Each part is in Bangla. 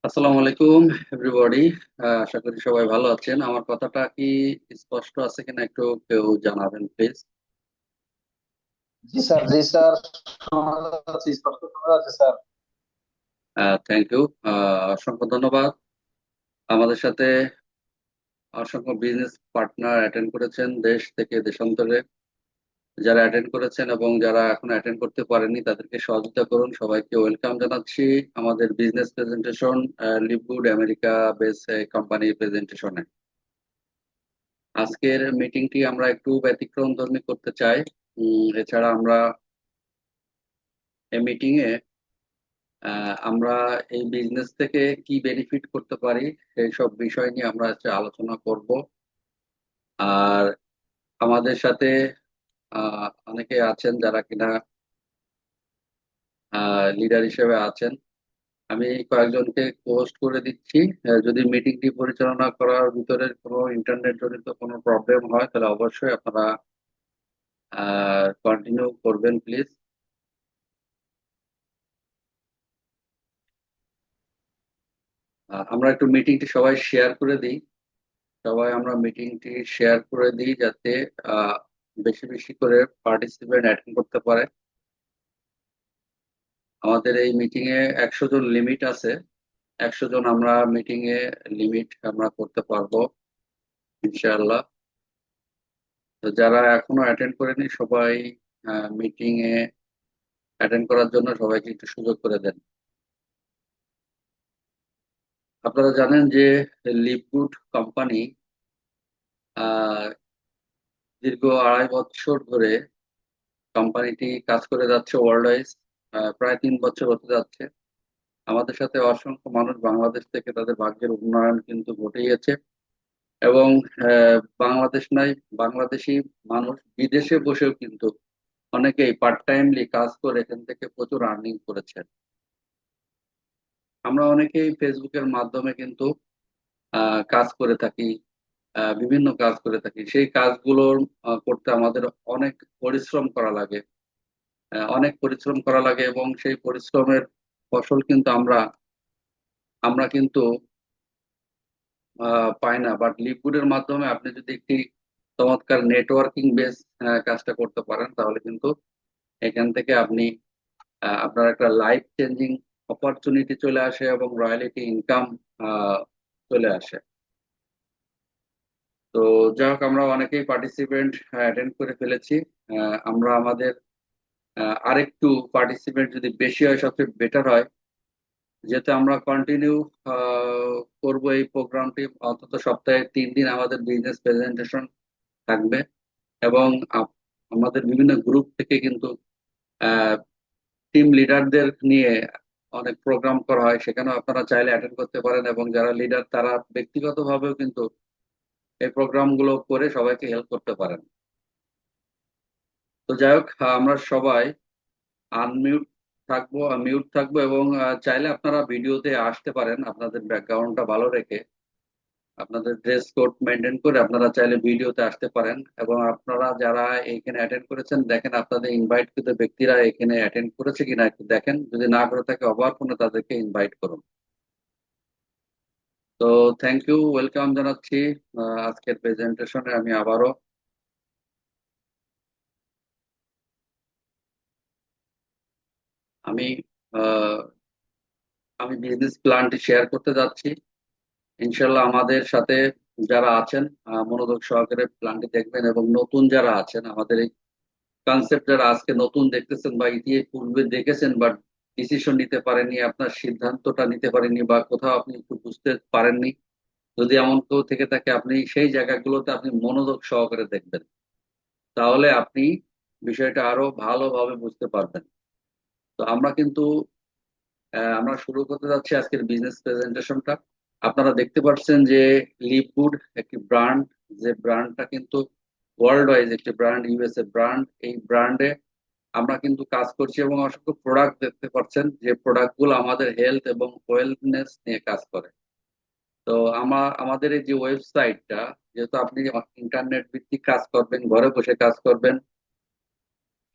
আসসালামু আলাইকুম এভরিবডি। আশা করি সবাই ভালো আছেন। আমার কথাটা কি স্পষ্ট আছে কিনা একটু কেউ জানাবেন please. G sir, G sir, শোনা যাচ্ছে, স্পষ্ট শোনা যাচ্ছে স্যার। Thank you. অসংখ্য ধন্যবাদ। আমাদের সাথে অসংখ্য বিজনেস পার্টনার অ্যাটেন্ড করেছেন দেশ থেকে দেশান্তরে। যারা অ্যাটেন্ড করেছেন এবং যারা এখন অ্যাটেন্ড করতে পারেনি তাদেরকে সহযোগিতা করুন। সবাইকে ওয়েলকাম জানাচ্ছি আমাদের business presentation, LiveGood America base কোম্পানির প্রেজেন্টেশনে। আজকের মিটিংটি আমরা একটু ব্যতিক্রমধর্মী করতে চাই। এছাড়া আমরা এই মিটিং এ আমরা এই বিজনেস থেকে কি বেনিফিট করতে পারি সেই সব বিষয় নিয়ে আমরা আজকে আলোচনা করব। আর আমাদের সাথে অনেকে আছেন যারা কিনা লিডার হিসেবে আছেন। আমি কয়েকজনকে পোস্ট করে দিচ্ছি। যদি মিটিংটি পরিচালনা করার ভিতরে কোনো ইন্টারনেট জনিত কোনো প্রবলেম হয় তাহলে অবশ্যই আপনারা কন্টিনিউ করবেন প্লিজ। আমরা একটু মিটিংটি সবাই শেয়ার করে দিই। সবাই আমরা মিটিংটি শেয়ার করে দিই যাতে আহ, বেশি বেশি করে পার্টিসিপেন্ট অ্যাটেন্ড করতে পারে। আমাদের এই মিটিং এ 100 জন লিমিট আছে। 100 জন আমরা মিটিং এ লিমিট আমরা করতে পারবো ইনশাআল্লাহ। তো যারা এখনো অ্যাটেন্ড করেনি সবাই মিটিং এ অ্যাটেন্ড করার জন্য সবাইকে একটু সুযোগ করে দেন। আপনারা জানেন যে লিভগুড কোম্পানি দীর্ঘ 2.5 বছর ধরে কোম্পানিটি কাজ করে যাচ্ছে ওয়ার্ল্ড ওয়াইজ। প্রায় 3 বছর হতে যাচ্ছে। আমাদের সাথে অসংখ্য মানুষ বাংলাদেশ থেকে তাদের ভাগ্যের উন্নয়ন কিন্তু ঘটিয়েছে। এবং বাংলাদেশ নয়, বাংলাদেশি মানুষ বিদেশে বসেও কিন্তু অনেকেই পার্ট টাইমলি কাজ করে এখান থেকে প্রচুর আর্নিং করেছেন। আমরা অনেকেই ফেসবুকের মাধ্যমে কিন্তু কাজ করে থাকি। বিভিন্ন কাজ করে থাকি, সেই কাজগুলো করতে আমাদের অনেক পরিশ্রম করা লাগে। অনেক পরিশ্রম করা লাগে এবং সেই পরিশ্রমের ফসল কিন্তু আমরা আমরা কিন্তু পায় না। বাট লিকুইডের মাধ্যমে আপনি যদি একটি চমৎকার নেটওয়ার্কিং বেস কাজটা করতে পারেন তাহলে কিন্তু এখান থেকে আপনি আপনার একটা লাইফ চেঞ্জিং অপরচুনিটি চলে আসে এবং রয়্যালিটি ইনকাম চলে আসে। তো যাই হোক, আমরা অনেকেই পার্টিসিপেন্ট অ্যাটেন্ড করে ফেলেছি। আমরা আমাদের আরেকটু পার্টিসিপেন্ট যদি বেশি হয় সবচেয়ে বেটার হয়। যেহেতু আমরা কন্টিনিউ করব এই প্রোগ্রামটি, অন্তত সপ্তাহে 3 দিন আমাদের বিজনেস প্রেজেন্টেশন থাকবে। এবং আমাদের বিভিন্ন গ্রুপ থেকে কিন্তু টিম লিডারদের নিয়ে অনেক প্রোগ্রাম করা হয়, সেখানেও আপনারা চাইলে অ্যাটেন্ড করতে পারেন এবং যারা লিডার তারা ব্যক্তিগতভাবেও কিন্তু এই প্রোগ্রামগুলো করে সবাইকে হেল্প করতে পারেন। তো যাই হোক, আমরা সবাই আনমিউট থাকবো, মিউট থাকবো এবং চাইলে আপনারা ভিডিওতে আসতে পারেন আপনাদের ব্যাকগ্রাউন্ডটা ভালো রেখে। আপনাদের ড্রেস কোড মেনটেন করে আপনারা চাইলে ভিডিওতে আসতে পারেন। এবং আপনারা যারা এখানে অ্যাটেন্ড করেছেন দেখেন আপনাদের ইনভাইটকৃত ব্যক্তিরা এখানে অ্যাটেন্ড করেছে কিনা একটু দেখেন। যদি না করে থাকে অবাক ফোনে তাদেরকে ইনভাইট করুন। তো থ্যাংক ইউ, ওয়েলকাম জানাচ্ছি আজকের প্রেজেন্টেশনে। আমি আবারও আমি আহ, আমি বিজনেস প্ল্যানটি শেয়ার করতে যাচ্ছি। ইনশাল্লাহ আমাদের সাথে যারা আছেন মনোযোগ সহকারে প্ল্যানটি দেখবেন এবং নতুন যারা আছেন আমাদের এই কনসেপ্ট যারা আজকে নতুন দেখতেছেন বা ইতিহাস পূর্বে দেখেছেন বাট ডিসিশন নিতে পারেননি, আপনার সিদ্ধান্তটা নিতে পারেননি বা কোথাও আপনি একটু বুঝতে পারেননি, যদি এমন কেউ থেকে থাকে আপনি সেই জায়গাগুলোতে আপনি মনোযোগ সহকারে দেখবেন। তাহলে আপনি বিষয়টা আরো ভালোভাবে বুঝতে পারবেন। তো আমরা কিন্তু আমরা শুরু করতে যাচ্ছি আজকের বিজনেস প্রেজেন্টেশনটা। আপনারা দেখতে পাচ্ছেন যে লিভগুড একটি ব্র্যান্ড, যে ব্র্যান্ডটা কিন্তু ওয়ার্ল্ড ওয়াইজ একটি ব্র্যান্ড, ইউএসএ ব্র্যান্ড। এই ব্র্যান্ডে আমরা কিন্তু কাজ করছি এবং অসংখ্য প্রোডাক্ট দেখতে পাচ্ছেন যে প্রোডাক্ট গুলো আমাদের হেলথ এবং ওয়েলনেস নিয়ে কাজ করে। তো আমাদের এই যে ওয়েবসাইটটা, যেহেতু আপনি ইন্টারনেট ভিত্তিক কাজ করবেন, ঘরে বসে কাজ করবেন,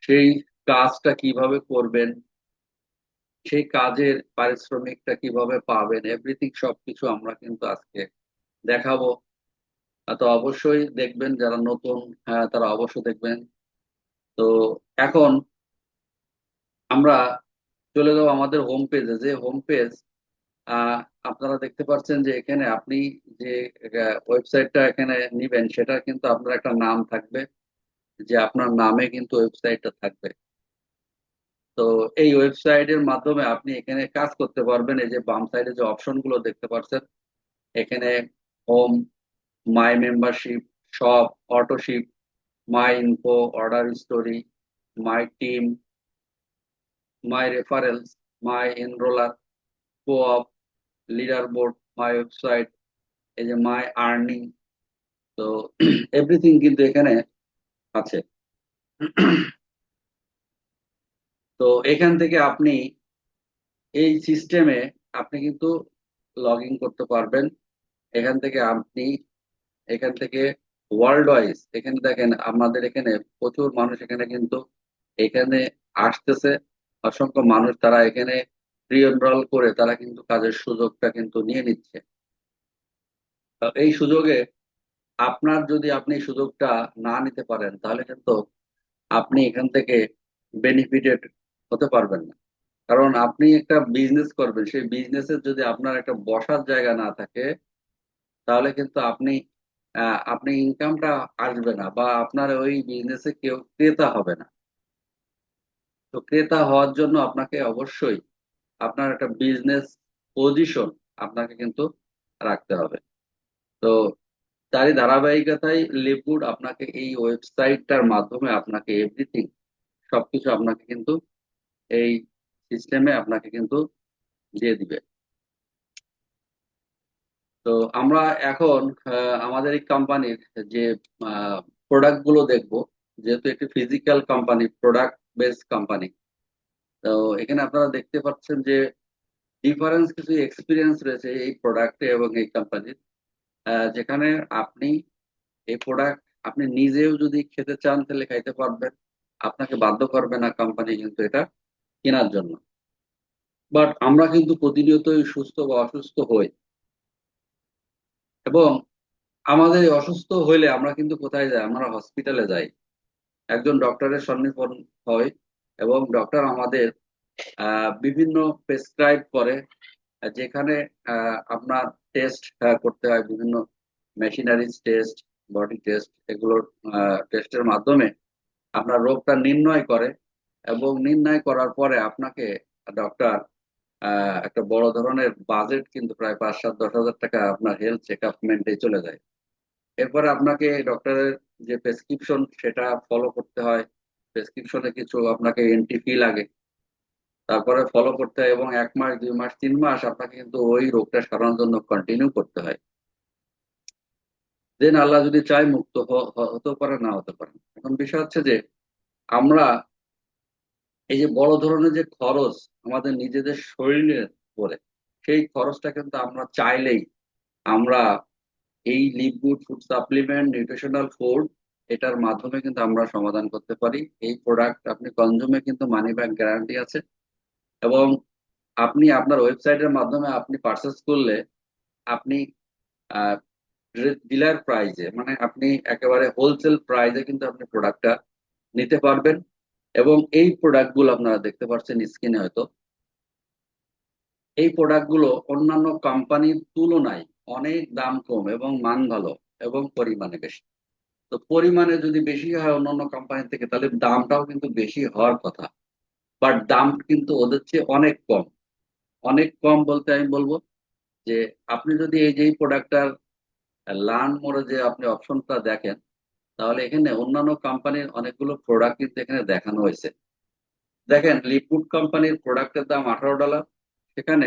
সেই কাজটা কিভাবে করবেন, সেই কাজের পারিশ্রমিকটা কিভাবে পাবেন, এভরিথিং সবকিছু আমরা কিন্তু আজকে দেখাবো। তো অবশ্যই দেখবেন, যারা নতুন তারা অবশ্যই দেখবেন। তো এখন আমরা চলে যাবো আমাদের হোম পেজে। যে হোম পেজ আহ আপনারা দেখতে পাচ্ছেন যে এখানে আপনি যে ওয়েবসাইটটা এখানে নিবেন, সেটা কিন্তু আপনার একটা নাম থাকবে, যে আপনার নামে কিন্তু ওয়েবসাইটটা থাকবে। তো এই ওয়েবসাইটের মাধ্যমে আপনি এখানে কাজ করতে পারবেন। এই যে বাম সাইডে যে অপশন গুলো দেখতে পাচ্ছেন এখানে, home, my membership, shop, autoship, my info, order story, my team, my referrals, my enroller, coop, leader board, my website, এই যে মাই আর্নিং। তো এভরিথিং কিন্তু এখানে আছে। তো এখান থেকে আপনি এই সিস্টেমে আপনি কিন্তু লগ ইন করতে পারবেন। এখান থেকে আপনি, এখান থেকে ওয়ার্ল্ড ওয়াইজ, এখানে দেখেন আমাদের এখানে প্রচুর মানুষ এখানে কিন্তু এখানে আসতেছে। অসংখ্য মানুষ তারা এখানে প্রি এনরোল করে তারা কিন্তু কাজের সুযোগটা কিন্তু নিয়ে নিচ্ছে। তো এই সুযোগে আপনার, যদি আপনি এই সুযোগটা না নিতে পারেন তাহলে কিন্তু আপনি এখান থেকে বেনিফিটেড হতে পারবেন না। কারণ আপনি একটা বিজনেস করবেন, সেই বিজনেসের যদি আপনার একটা বসার জায়গা না থাকে তাহলে কিন্তু আপনি ইনকামটা আসবে না, বা আপনার ওই বিজনেসে কেউ ক্রেতা হবে না। তো ক্রেতা হওয়ার জন্য আপনাকে অবশ্যই আপনার একটা বিজনেস পজিশন আপনাকে কিন্তু রাখতে হবে। তো তারই ধারাবাহিকতায় লিভগুড আপনাকে এই ওয়েবসাইটটার মাধ্যমে আপনাকে এভরিথিং সবকিছু আপনাকে কিন্তু এই সিস্টেমে আপনাকে কিন্তু দিয়ে দিবে। তো আমরা এখন আমাদের এই কোম্পানির যে প্রোডাক্ট গুলো দেখবো। যেহেতু একটি physical company, product based company, তো এখানে আপনারা দেখতে পাচ্ছেন যে ডিফারেন্স কিছু এক্সপিরিয়েন্স রয়েছে এই প্রোডাক্টে এবং এই কোম্পানির। যেখানে আপনি এই প্রোডাক্ট আপনি নিজেও যদি খেতে চান তাহলে খাইতে পারবেন, আপনাকে বাধ্য করবে না কোম্পানি কিন্তু এটা কেনার জন্য। বাট আমরা কিন্তু প্রতিনিয়তই সুস্থ বা অসুস্থ হই, এবং আমাদের এই অসুস্থ হইলে আমরা কিন্তু কোথায় যাই? আমরা হসপিটালে যাই, একজন ডক্টরের সন্নিকট হই, এবং ডক্টর আমাদের বিভিন্ন প্রেসক্রাইব করে, যেখানে আপনার টেস্ট করতে হয়, বিভিন্ন মেশিনারিজ টেস্ট, বডি টেস্ট, এগুলোর টেস্টের মাধ্যমে আপনার রোগটা নির্ণয় করে। এবং নির্ণয় করার পরে আপনাকে ডক্টর একটা বড় ধরনের বাজেট, কিন্তু প্রায় 5-7-10 হাজার টাকা আপনার হেলথ চেক আপ মেন্টে চলে যায়। এরপরে আপনাকে ডক্টরের যে প্রেসক্রিপশন সেটা ফলো করতে হয়। প্রেসক্রিপশনে কিছু আপনাকে এন্ট্রি ফি লাগে, তারপরে ফলো করতে হয়, এবং 1 মাস, 2 মাস, 3 মাস আপনাকে কিন্তু ওই রোগটা সারানোর জন্য কন্টিনিউ করতে হয়। দেন আল্লাহ যদি চায় মুক্ত হতেও পারে, না হতে পারে। এখন বিষয় হচ্ছে যে আমরা এই যে বড় ধরনের যে খরচ আমাদের নিজেদের শরীরের পরে, সেই খরচটা কিন্তু আমরা চাইলেই আমরা এই liquid food supplement, nutritional food, এটার মাধ্যমে কিন্তু আমরা সমাধান করতে পারি। এই প্রোডাক্ট আপনি কনজিউমে কিন্তু মানি ব্যাক গ্যারান্টি আছে। এবং আপনি আপনার ওয়েবসাইটের মাধ্যমে আপনি পারচেস করলে আপনি ডিলার প্রাইজে, মানে আপনি একেবারে হোলসেল প্রাইজে কিন্তু আপনি প্রোডাক্টটা নিতে পারবেন। এবং এই প্রোডাক্ট গুলো আপনারা দেখতে পাচ্ছেন স্ক্রিনে হয়তো, এই প্রোডাক্ট গুলো অন্যান্য কোম্পানির তুলনায় অনেক দাম কম এবং মান ভালো এবং পরিমাণে বেশি। তো পরিমাণে যদি বেশি হয় অন্যান্য কোম্পানি থেকে, তাহলে দামটাও কিন্তু বেশি হওয়ার কথা। বাট দাম কিন্তু ওদের চেয়ে অনেক কম। অনেক কম বলতে আমি বলবো যে আপনি যদি এই যে প্রোডাক্টটার লার্ন মোড়ে যে আপনি অপশনটা দেখেন, তাহলে এখানে অন্যান্য কোম্পানির অনেকগুলো প্রোডাক্ট কিন্তু এখানে দেখানো হয়েছে। দেখেন, লিপুড কোম্পানির প্রোডাক্টের দাম $18, সেখানে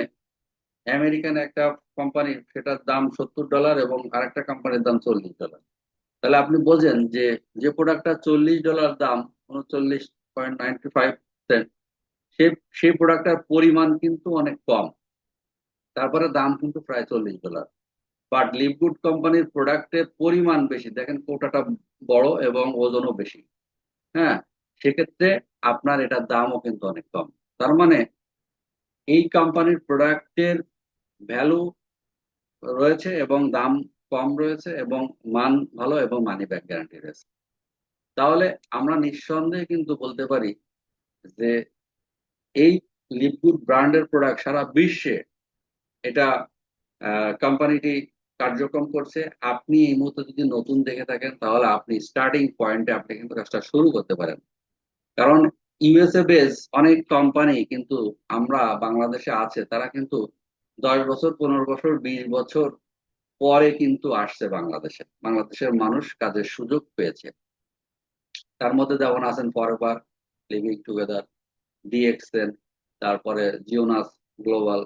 আমেরিকান একটা কোম্পানির সেটার দাম $70, এবং আরেকটা কোম্পানির দাম $40। তাহলে আপনি বোঝেন যে যে প্রোডাক্টটা $40 দাম, 39.95 সেন্ট, সেই সেই প্রোডাক্টটার পরিমাণ কিন্তু অনেক কম, তারপরে দাম কিন্তু প্রায় $40। বাট লিভগুড কোম্পানির প্রোডাক্টের পরিমাণ বেশি, দেখেন কোটাটা বড় এবং ওজনও বেশি। হ্যাঁ, সেক্ষেত্রে আপনার এটার দামও কিন্তু অনেক কম। তার মানে এই কোম্পানির প্রোডাক্টের ভ্যালু রয়েছে এবং দাম কম রয়েছে এবং মান ভালো এবং মানি ব্যাক গ্যারান্টি রয়েছে। তাহলে আমরা নিঃসন্দেহে কিন্তু বলতে পারি যে এই লিপগুড ব্র্যান্ডের প্রোডাক্ট সারা বিশ্বে এটা কোম্পানিটি কার্যক্রম করছে। আপনি এই মুহূর্তে যদি নতুন দেখে থাকেন তাহলে আপনি স্টার্টিং পয়েন্টে আপনি কিন্তু কাজটা শুরু করতে পারেন। কারণ ইউএসএ বেস অনেক কোম্পানি কিন্তু আমরা বাংলাদেশে আছে, তারা কিন্তু 10 বছর, 15 বছর, 20 বছর পরে কিন্তু আসছে বাংলাদেশে। বাংলাদেশের মানুষ কাজের সুযোগ পেয়েছে। তার মধ্যে যেমন আছেন ফরএভার লিভিং টুগেদার, ডিএক্সএল, তারপরে জিওনাস গ্লোবাল,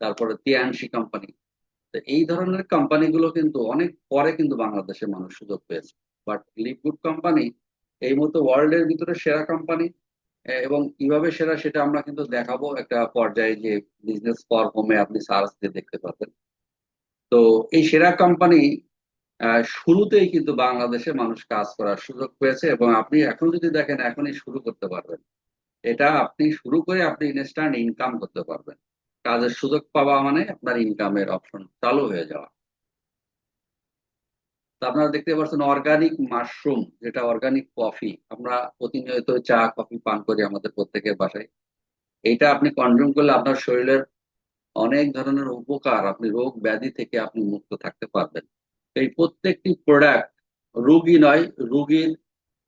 তারপরে তিয়ানশি কোম্পানি। তো এই ধরনের কোম্পানিগুলো কিন্তু অনেক পরে কিন্তু বাংলাদেশের মানুষ সুযোগ পেয়েছে। বাট লিপগুড কোম্পানি এই মতো ওয়ার্ল্ডের ভিতরে সেরা কোম্পানি। এবং কিভাবে সেরা সেটা আমরা কিন্তু দেখাবো একটা পর্যায়ে, যে বিজনেস ফর হোমে আপনি সার্চ দিয়ে দেখতে পাবেন। তো এই সেরা কোম্পানি শুরুতেই কিন্তু বাংলাদেশে মানুষ কাজ করার সুযোগ পেয়েছে এবং আপনি এখন যদি দেখেন এখনই শুরু করতে পারবেন। এটা আপনি শুরু করে আপনি ইনস্ট্যান্ট ইনকাম করতে পারবেন। কাজের সুযোগ পাওয়া মানে আপনার ইনকামের অপশন চালু হয়ে যাওয়া। তো আপনারা দেখতে পাচ্ছেন অর্গানিক মাশরুম, যেটা অর্গানিক কফি, আমরা প্রতিনিয়ত চা কফি পান করি আমাদের প্রত্যেকের বাসায়। এইটা আপনি কনজিউম করলে আপনার শরীরের অনেক ধরনের উপকার, আপনি রোগ ব্যাধি থেকে আপনি মুক্ত থাকতে পারবেন। এই প্রত্যেকটি প্রোডাক্ট রোগী নয়, রোগীর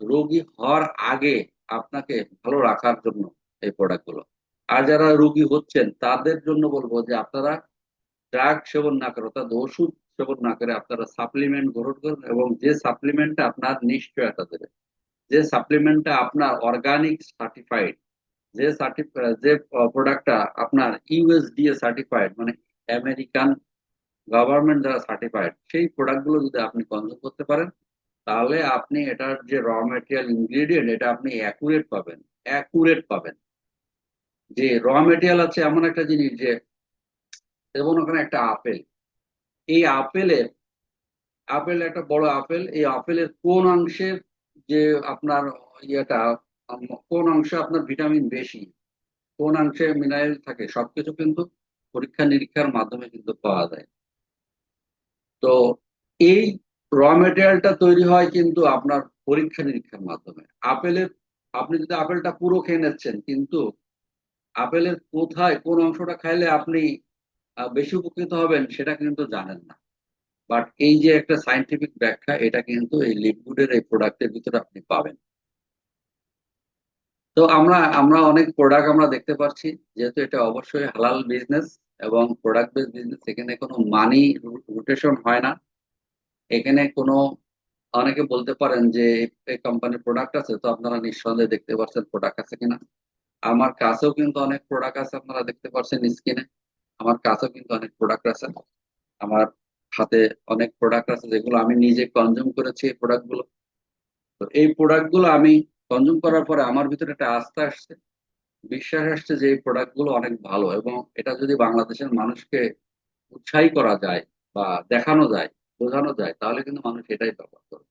রোগী হওয়ার আগে আপনাকে ভালো রাখার জন্য এই প্রোডাক্ট গুলো। আর যারা রোগী হচ্ছেন তাদের জন্য বলবো যে আপনারা ড্রাগ সেবন না করে, অর্থাৎ ওষুধ সেবন না করে আপনারা সাপ্লিমেন্ট গ্রহণ করুন, এবং যে সাপ্লিমেন্টটা আপনার নিশ্চয়তা দেবে, যে সাপ্লিমেন্টটা আপনার অর্গানিক সার্টিফাইড, যে প্রোডাক্টটা আপনার ইউএসডিএ সার্টিফাইড, মানে আমেরিকান গভর্নমেন্ট দ্বারা সার্টিফাইড, সেই প্রোডাক্ট গুলো যদি আপনি কনজিউম করতে পারেন তাহলে আপনি এটার যে র মেটেরিয়াল ইনগ্রিডিয়েন্ট এটা আপনি অ্যাকুরেট পাবেন। অ্যাকুরেট পাবেন। যে র মেটেরিয়াল আছে এমন একটা জিনিস, যে যেমন ওখানে একটা আপেল, এই আপেল একটা বড় আপেল, এই আপেলের কোন অংশের যে আপনার ইয়েটা, কোন অংশে আপনার ভিটামিন বেশি, কোন অংশে মিনারেল থাকে, সবকিছু কিন্তু পরীক্ষা নিরীক্ষার মাধ্যমে কিন্তু পাওয়া যায়। তো এই র মেটেরিয়ালটা তৈরি হয় কিন্তু আপনার পরীক্ষা নিরীক্ষার মাধ্যমে। আপেলের, আপনি যদি আপেলটা পুরো খেয়ে নিচ্ছেন কিন্তু আপেলের কোথায় কোন অংশটা খাইলে আপনি বেশি উপকৃত হবেন সেটা কিন্তু জানেন না। বাট এই যে একটা সাইন্টিফিক ব্যাখ্যা, এটা কিন্তু এই লিকুইডের এই প্রোডাক্টের ভিতরে আপনি পাবেন। তো আমরা আমরা অনেক প্রোডাক্ট আমরা দেখতে পাচ্ছি, যেহেতু এটা অবশ্যই হালাল বিজনেস এবং প্রোডাক্ট বেসড বিজনেস, এখানে কোনো মানি রোটেশন হয় না। এখানে কোনো, অনেকে বলতে পারেন যে এই কোম্পানির প্রোডাক্ট আছে, তো আপনারা নিঃসন্দেহে দেখতে পাচ্ছেন প্রোডাক্ট আছে কিনা। আমার কাছেও কিন্তু অনেক প্রোডাক্ট আছে, আপনারা দেখতে পাচ্ছেন স্ক্রিনে। আমার কাছেও কিন্তু অনেক প্রোডাক্ট আছে। আমার হাতে অনেক প্রোডাক্ট আছে যেগুলো আমি নিজে কনজিউম করেছি এই প্রোডাক্ট গুলো। তো এই প্রোডাক্ট গুলো আমি কনজিউম করার পরে আমার ভিতরে একটা আস্থা আসছে, বিশ্বাস আসছে যে এই প্রোডাক্ট গুলো অনেক ভালো, এবং এটা যদি বাংলাদেশের মানুষকে উৎসাহী করা যায় বা দেখানো যায়, বোঝানো যায়, তাহলে কিন্তু মানুষ এটাই ব্যবহার করবে।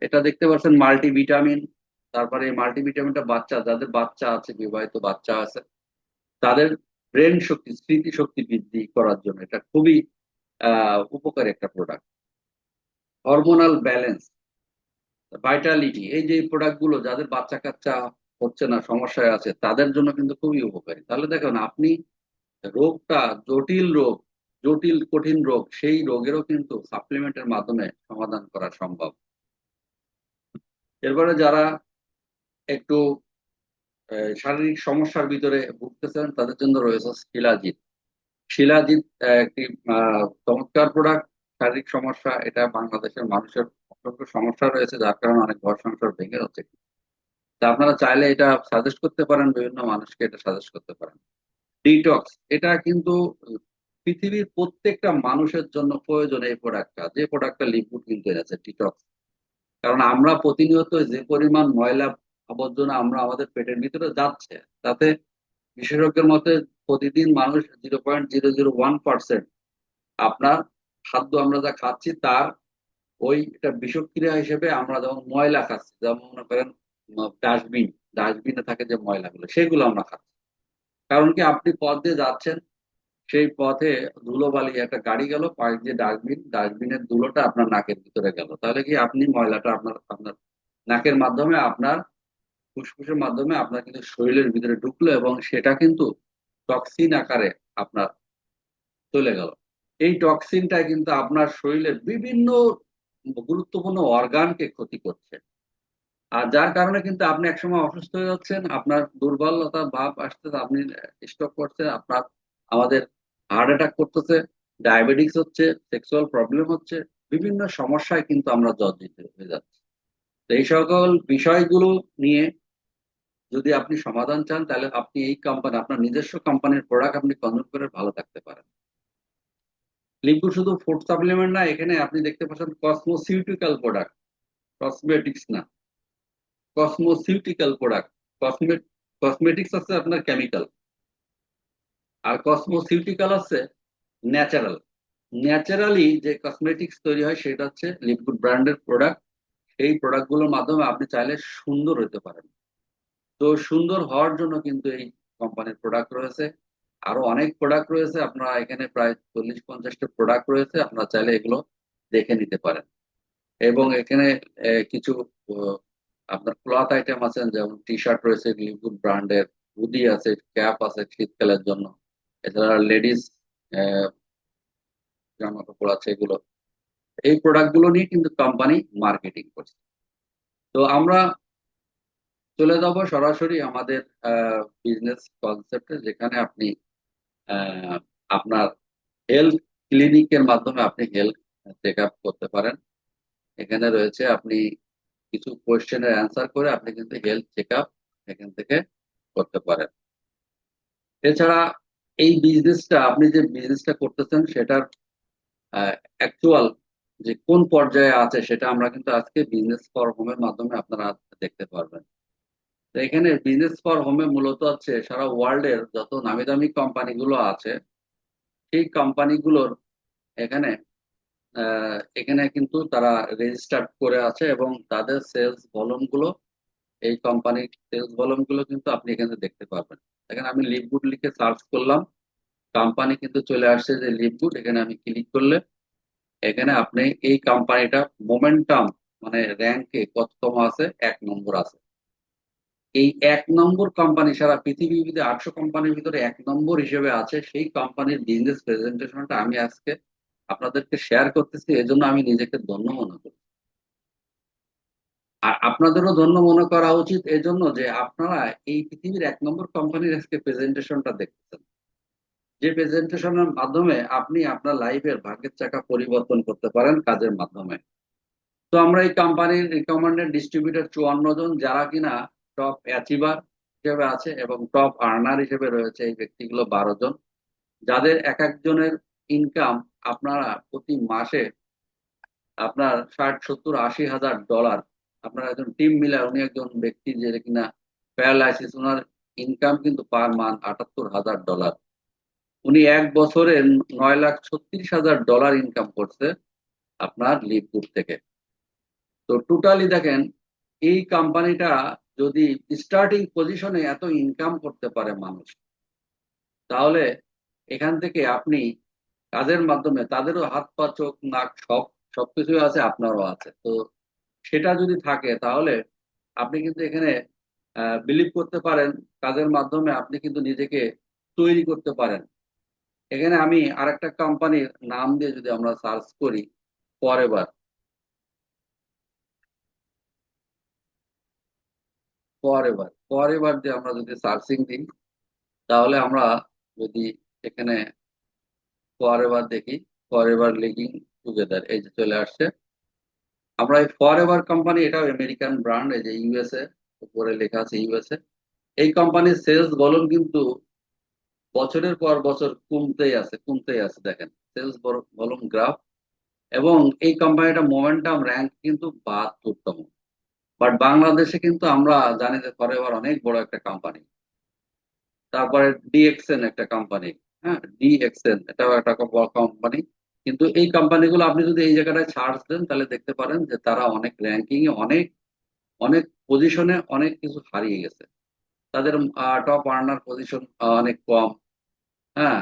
এটা দেখতে পাচ্ছেন মাল্টিভিটামিন। তারপরে এই মাল্টিভিটামিনটা যাদের বাচ্চা আছে, বিবাহিত বাচ্চা আছে, তাদের ব্রেন শক্তি, স্মৃতি শক্তি বৃদ্ধি করার জন্য এটা খুবই উপকারী একটা প্রোডাক্ট। হরমোনাল ব্যালেন্স, ভাইটালিটি, এই যে প্রোডাক্ট গুলো যাদের বাচ্চা কাচ্চা হচ্ছে না, সমস্যায় আছে, তাদের জন্য কিন্তু খুবই উপকারী। তাহলে দেখুন আপনি রোগটা, জটিল রোগ, জটিল কঠিন রোগ, সেই রোগেরও কিন্তু সাপ্লিমেন্টের মাধ্যমে সমাধান করা সম্ভব। এরপরে যারা একটু শারীরিক সমস্যার ভিতরে ভুগতেছেন তাদের জন্য রয়েছে শিলাজিৎ। শিলাজিৎ একটি চমৎকার প্রোডাক্ট। শারীরিক সমস্যা, এটা বাংলাদেশের মানুষের অসংখ্য সমস্যা রয়েছে যার কারণে অনেক ঘর সংসার ভেঙে যাচ্ছে। তা আপনারা চাইলে এটা সাজেস্ট করতে পারেন, বিভিন্ন মানুষকে এটা সাজেস্ট করতে পারেন। ডিটক্স, এটা কিন্তু পৃথিবীর প্রত্যেকটা মানুষের জন্য প্রয়োজন এই প্রোডাক্টটা, যে প্রোডাক্টটা লিকুইড কিন্তু এনেছে ডিটক্স। কারণ আমরা প্রতিনিয়ত যে পরিমাণ ময়লা আবর্জনা আমরা আমাদের পেটের ভিতরে যাচ্ছে, তাতে বিশেষজ্ঞের মতে প্রতিদিন মানুষ 0.001% আপনার খাদ্য, আমরা যা খাচ্ছি তার ওই একটা বিষক্রিয়া হিসেবে আমরা যেমন ময়লা খাচ্ছি, যেমন মনে করেন ডাস্টবিন, ডাস্টবিনে থাকে যে ময়লাগুলো, সেগুলো আমরা খাচ্ছি। কারণ কি, আপনি পথ দিয়ে যাচ্ছেন, সেই পথে ধুলোবালি একটা গাড়ি গেল, পাশ দিয়ে ডাস্টবিন, ডাস্টবিনের ধুলোটা আপনার নাকের ভিতরে গেল, তাহলে কি আপনি ময়লাটা আপনার আপনার নাকের মাধ্যমে, আপনার ফুসফুসের মাধ্যমে আপনার কিন্তু শরীরের ভিতরে ঢুকলো, এবং সেটা কিন্তু টক্সিন আকারে আপনার চলে গেল। এই টক্সিনটা কিন্তু আপনার শরীরের বিভিন্ন গুরুত্বপূর্ণ অর্গানকে ক্ষতি করছে। আর যার কারণে কিন্তু আপনি একসময় অসুস্থ হয়ে যাচ্ছেন, আপনার দুর্বলতা ভাব আসতেছে, আপনি স্ট্রোক করছে, আপনার আমাদের হার্ট অ্যাটাক করতেছে, ডায়াবেটিস হচ্ছে, সেক্সুয়াল প্রবলেম হচ্ছে, বিভিন্ন সমস্যায় কিন্তু আমরা জর্জরিত হয়ে যাচ্ছি। তো এই সকল বিষয়গুলো নিয়ে যদি আপনি সমাধান চান, তাহলে আপনি এই কোম্পানি, আপনার নিজস্ব কোম্পানির প্রোডাক্ট আপনি কনজিউম করে ভালো থাকতে পারেন। লিকুইড শুধু ফুড সাপ্লিমেন্ট না, এখানে আপনি দেখতে পাচ্ছেন কসমোসিউটিক্যাল প্রোডাক্ট, কসমেটিক্স না, কসমোসিউটিক্যাল প্রোডাক্ট। কসমেটিক্স আছে আপনার কেমিক্যাল, আর কসমোসিউটিক্যাল আছে ন্যাচারাল। ন্যাচারালি যে কসমেটিক্স তৈরি হয় সেটা হচ্ছে লিকুইড ব্র্যান্ডের প্রোডাক্ট। এই প্রোডাক্ট গুলোর মাধ্যমে আপনি চাইলে সুন্দর হতে পারেন। তো সুন্দর হওয়ার জন্য কিন্তু এই কোম্পানির প্রোডাক্ট রয়েছে। আরো অনেক প্রোডাক্ট রয়েছে, আপনারা এখানে প্রায় 40-50টা প্রোডাক্ট রয়েছে, আপনারা চাইলে এগুলো দেখে নিতে পারেন। এবং এখানে কিছু আহ, আপনার ক্লথ আইটেম আছে, যেমন টি শার্ট রয়েছে লিকুইড ব্র্যান্ডের, হুডি আছে, ক্যাপ আছে শীতকালের জন্য, এছাড়া লেডিস জামা কাপড় আছে এগুলো। এই প্রোডাক্ট গুলো নিয়ে কিন্তু কোম্পানি মার্কেটিং করছে। তো আমরা চলে যাব সরাসরি আমাদের বিজনেস কনসেপ্টে, যেখানে আপনি আহ, আপনার হেলথ ক্লিনিকের মাধ্যমে আপনি হেলথ চেক আপ করতে পারেন। এখানে রয়েছে, আপনি কিছু কোয়েশ্চেনের অ্যান্সার করে আপনি কিন্তু হেলথ চেক আপ এখান থেকে করতে পারেন। এছাড়া এই বিজনেসটা, আপনি যে বিজনেসটা করতেছেন সেটার অ্যাকচুয়াল যে কোন পর্যায়ে আছে, সেটা আমরা কিন্তু আজকে বিজনেস ফর হোমের মাধ্যমে আপনারা দেখতে পারবেন। তো এখানে বিজনেস ফর হোমে মূলত হচ্ছে সারা ওয়ার্ল্ডের যত নামি দামি কোম্পানিগুলো আছে, সেই কোম্পানিগুলোর এখানে এখানে কিন্তু তারা রেজিস্টার্ড করে আছে, এবং তাদের সেলস ভলিউম গুলো, এই কোম্পানির সেলস ভলিউম গুলো কিন্তু আপনি এখানে দেখতে পারবেন। এখানে আমি লিভগুড লিখে সার্চ করলাম, কোম্পানি কিন্তু চলে আসছে যে লিভগুড, এখানে আমি ক্লিক করলে এখানে আপনি এই কোম্পানিটা মোমেন্টাম মানে র্যাঙ্কে কততম আছে, 1 নম্বর আছে। এই 1 নম্বর কোম্পানি সারা পৃথিবীতে 800 কোম্পানির ভিতরে 1 নম্বর হিসেবে আছে, সেই কোম্পানির বিজনেস প্রেজেন্টেশনটা আমি আজকে আপনাদেরকে শেয়ার করতেছি, এজন্য আমি নিজেকে ধন্য মনে করি। আর আপনাদেরও ধন্য মনে করা উচিত এজন্য যে আপনারা এই পৃথিবীর 1 নম্বর কোম্পানির আজকে প্রেজেন্টেশনটা দেখতেছেন, যে প্রেজেন্টেশনের মাধ্যমে আপনি আপনার লাইফের ভাগ্যের চাকা পরিবর্তন করতে পারেন কাজের মাধ্যমে। তো আমরা এই কোম্পানির রিকমেন্ডেড ডিস্ট্রিবিউটর 54 জন, যারা কিনা টপ অ্যাচিভার হিসেবে আছে, এবং টপ আর্নার হিসেবে রয়েছে এই ব্যক্তিগুলো 12 জন, যাদের এক একজনের ইনকাম আপনারা প্রতি মাসে আপনার 60, 70, 80 হাজার ডলার। আপনার একজন টিম মিলার, উনি একজন ব্যক্তি যে কিনা প্যারালাইসিস, ওনার ইনকাম কিন্তু পার মান্থ 78 হাজার ডলার। উনি এক বছরে 9,36,000 ডলার ইনকাম করছে আপনার লিভগুড থেকে। তো টোটালি দেখেন, এই কোম্পানিটা যদি স্টার্টিং পজিশনে এত ইনকাম করতে পারে মানুষ, তাহলে এখান থেকে আপনি কাজের মাধ্যমে তাদেরও হাত পা চোখ নাক সব সবকিছু আছে, আপনারও আছে। তো সেটা যদি থাকে, তাহলে আপনি কিন্তু এখানে বিলিভ করতে পারেন, কাজের মাধ্যমে আপনি কিন্তু নিজেকে তৈরি করতে পারেন। এখানে আমি আরেকটা কোম্পানির নাম দিয়ে যদি আমরা সার্চ করি, ফরএভার, ফরএভার, ফরএভার দিয়ে আমরা যদি সার্চিং দিই, তাহলে আমরা যদি এখানে ফরএভার দেখি, ফরএভার লিভিং টুগেদার, এই যে চলে আসছে। আমরা এই ফরএভার কোম্পানি, এটাও আমেরিকান ব্র্যান্ড, এই যে ইউএসএ, উপরে লেখা আছে ইউএসএ। এই কোম্পানির সেলস ভলিউম কিন্তু বছরের পর বছর কমতেই আছে, কমতেই আছে, দেখেন সেলস ভলিউম গ্রাফ। এবং এই কোম্পানিটা মোমেন্টাম র্যাঙ্ক কিন্তু 72তম। বাট বাংলাদেশে কিন্তু আমরা জানি যে ফরএভার অনেক বড় একটা কোম্পানি। তারপরে ডিএক্সএন একটা কোম্পানি, হ্যাঁ, ডিএক্সএন এটাও একটা বড় কোম্পানি। কিন্তু এই কোম্পানিগুলো আপনি যদি এই জায়গাটায় ছাড় দেন, তাহলে দেখতে পারেন যে তারা অনেক র্যাঙ্কিং এ অনেক অনেক পজিশনে অনেক কিছু হারিয়ে গেছে। তাদের টপ আর্নার পজিশন অনেক কম। হ্যাঁ,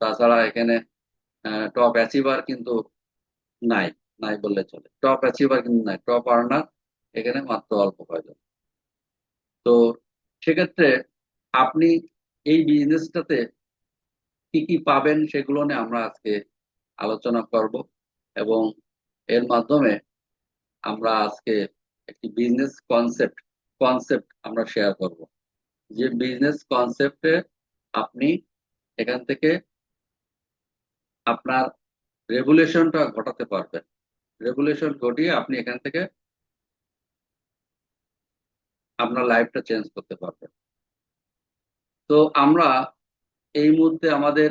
তাছাড়া এখানে টপ অ্যাচিভার কিন্তু নাই, নাই বললে চলে। টপ অ্যাচিভার কিন্তু নাই, টপ আর্নার এখানে মাত্র অল্প কয়জন। তো সেক্ষেত্রে আপনি এই বিজনেসটাতে কি কি পাবেন সেগুলো নিয়ে আমরা আজকে আলোচনা করব, এবং এর মাধ্যমে আমরা আজকে একটি বিজনেস কনসেপ্ট আমরা শেয়ার করব, যে বিজনেস কনসেপ্টে আপনি এখান থেকে আপনার রেগুলেশনটা ঘটাতে পারবেন। রেগুলেশন ঘটিয়ে আপনি এখান থেকে আপনার লাইফটা চেঞ্জ করতে পারবেন। তো আমরা এই মুহূর্তে আমাদের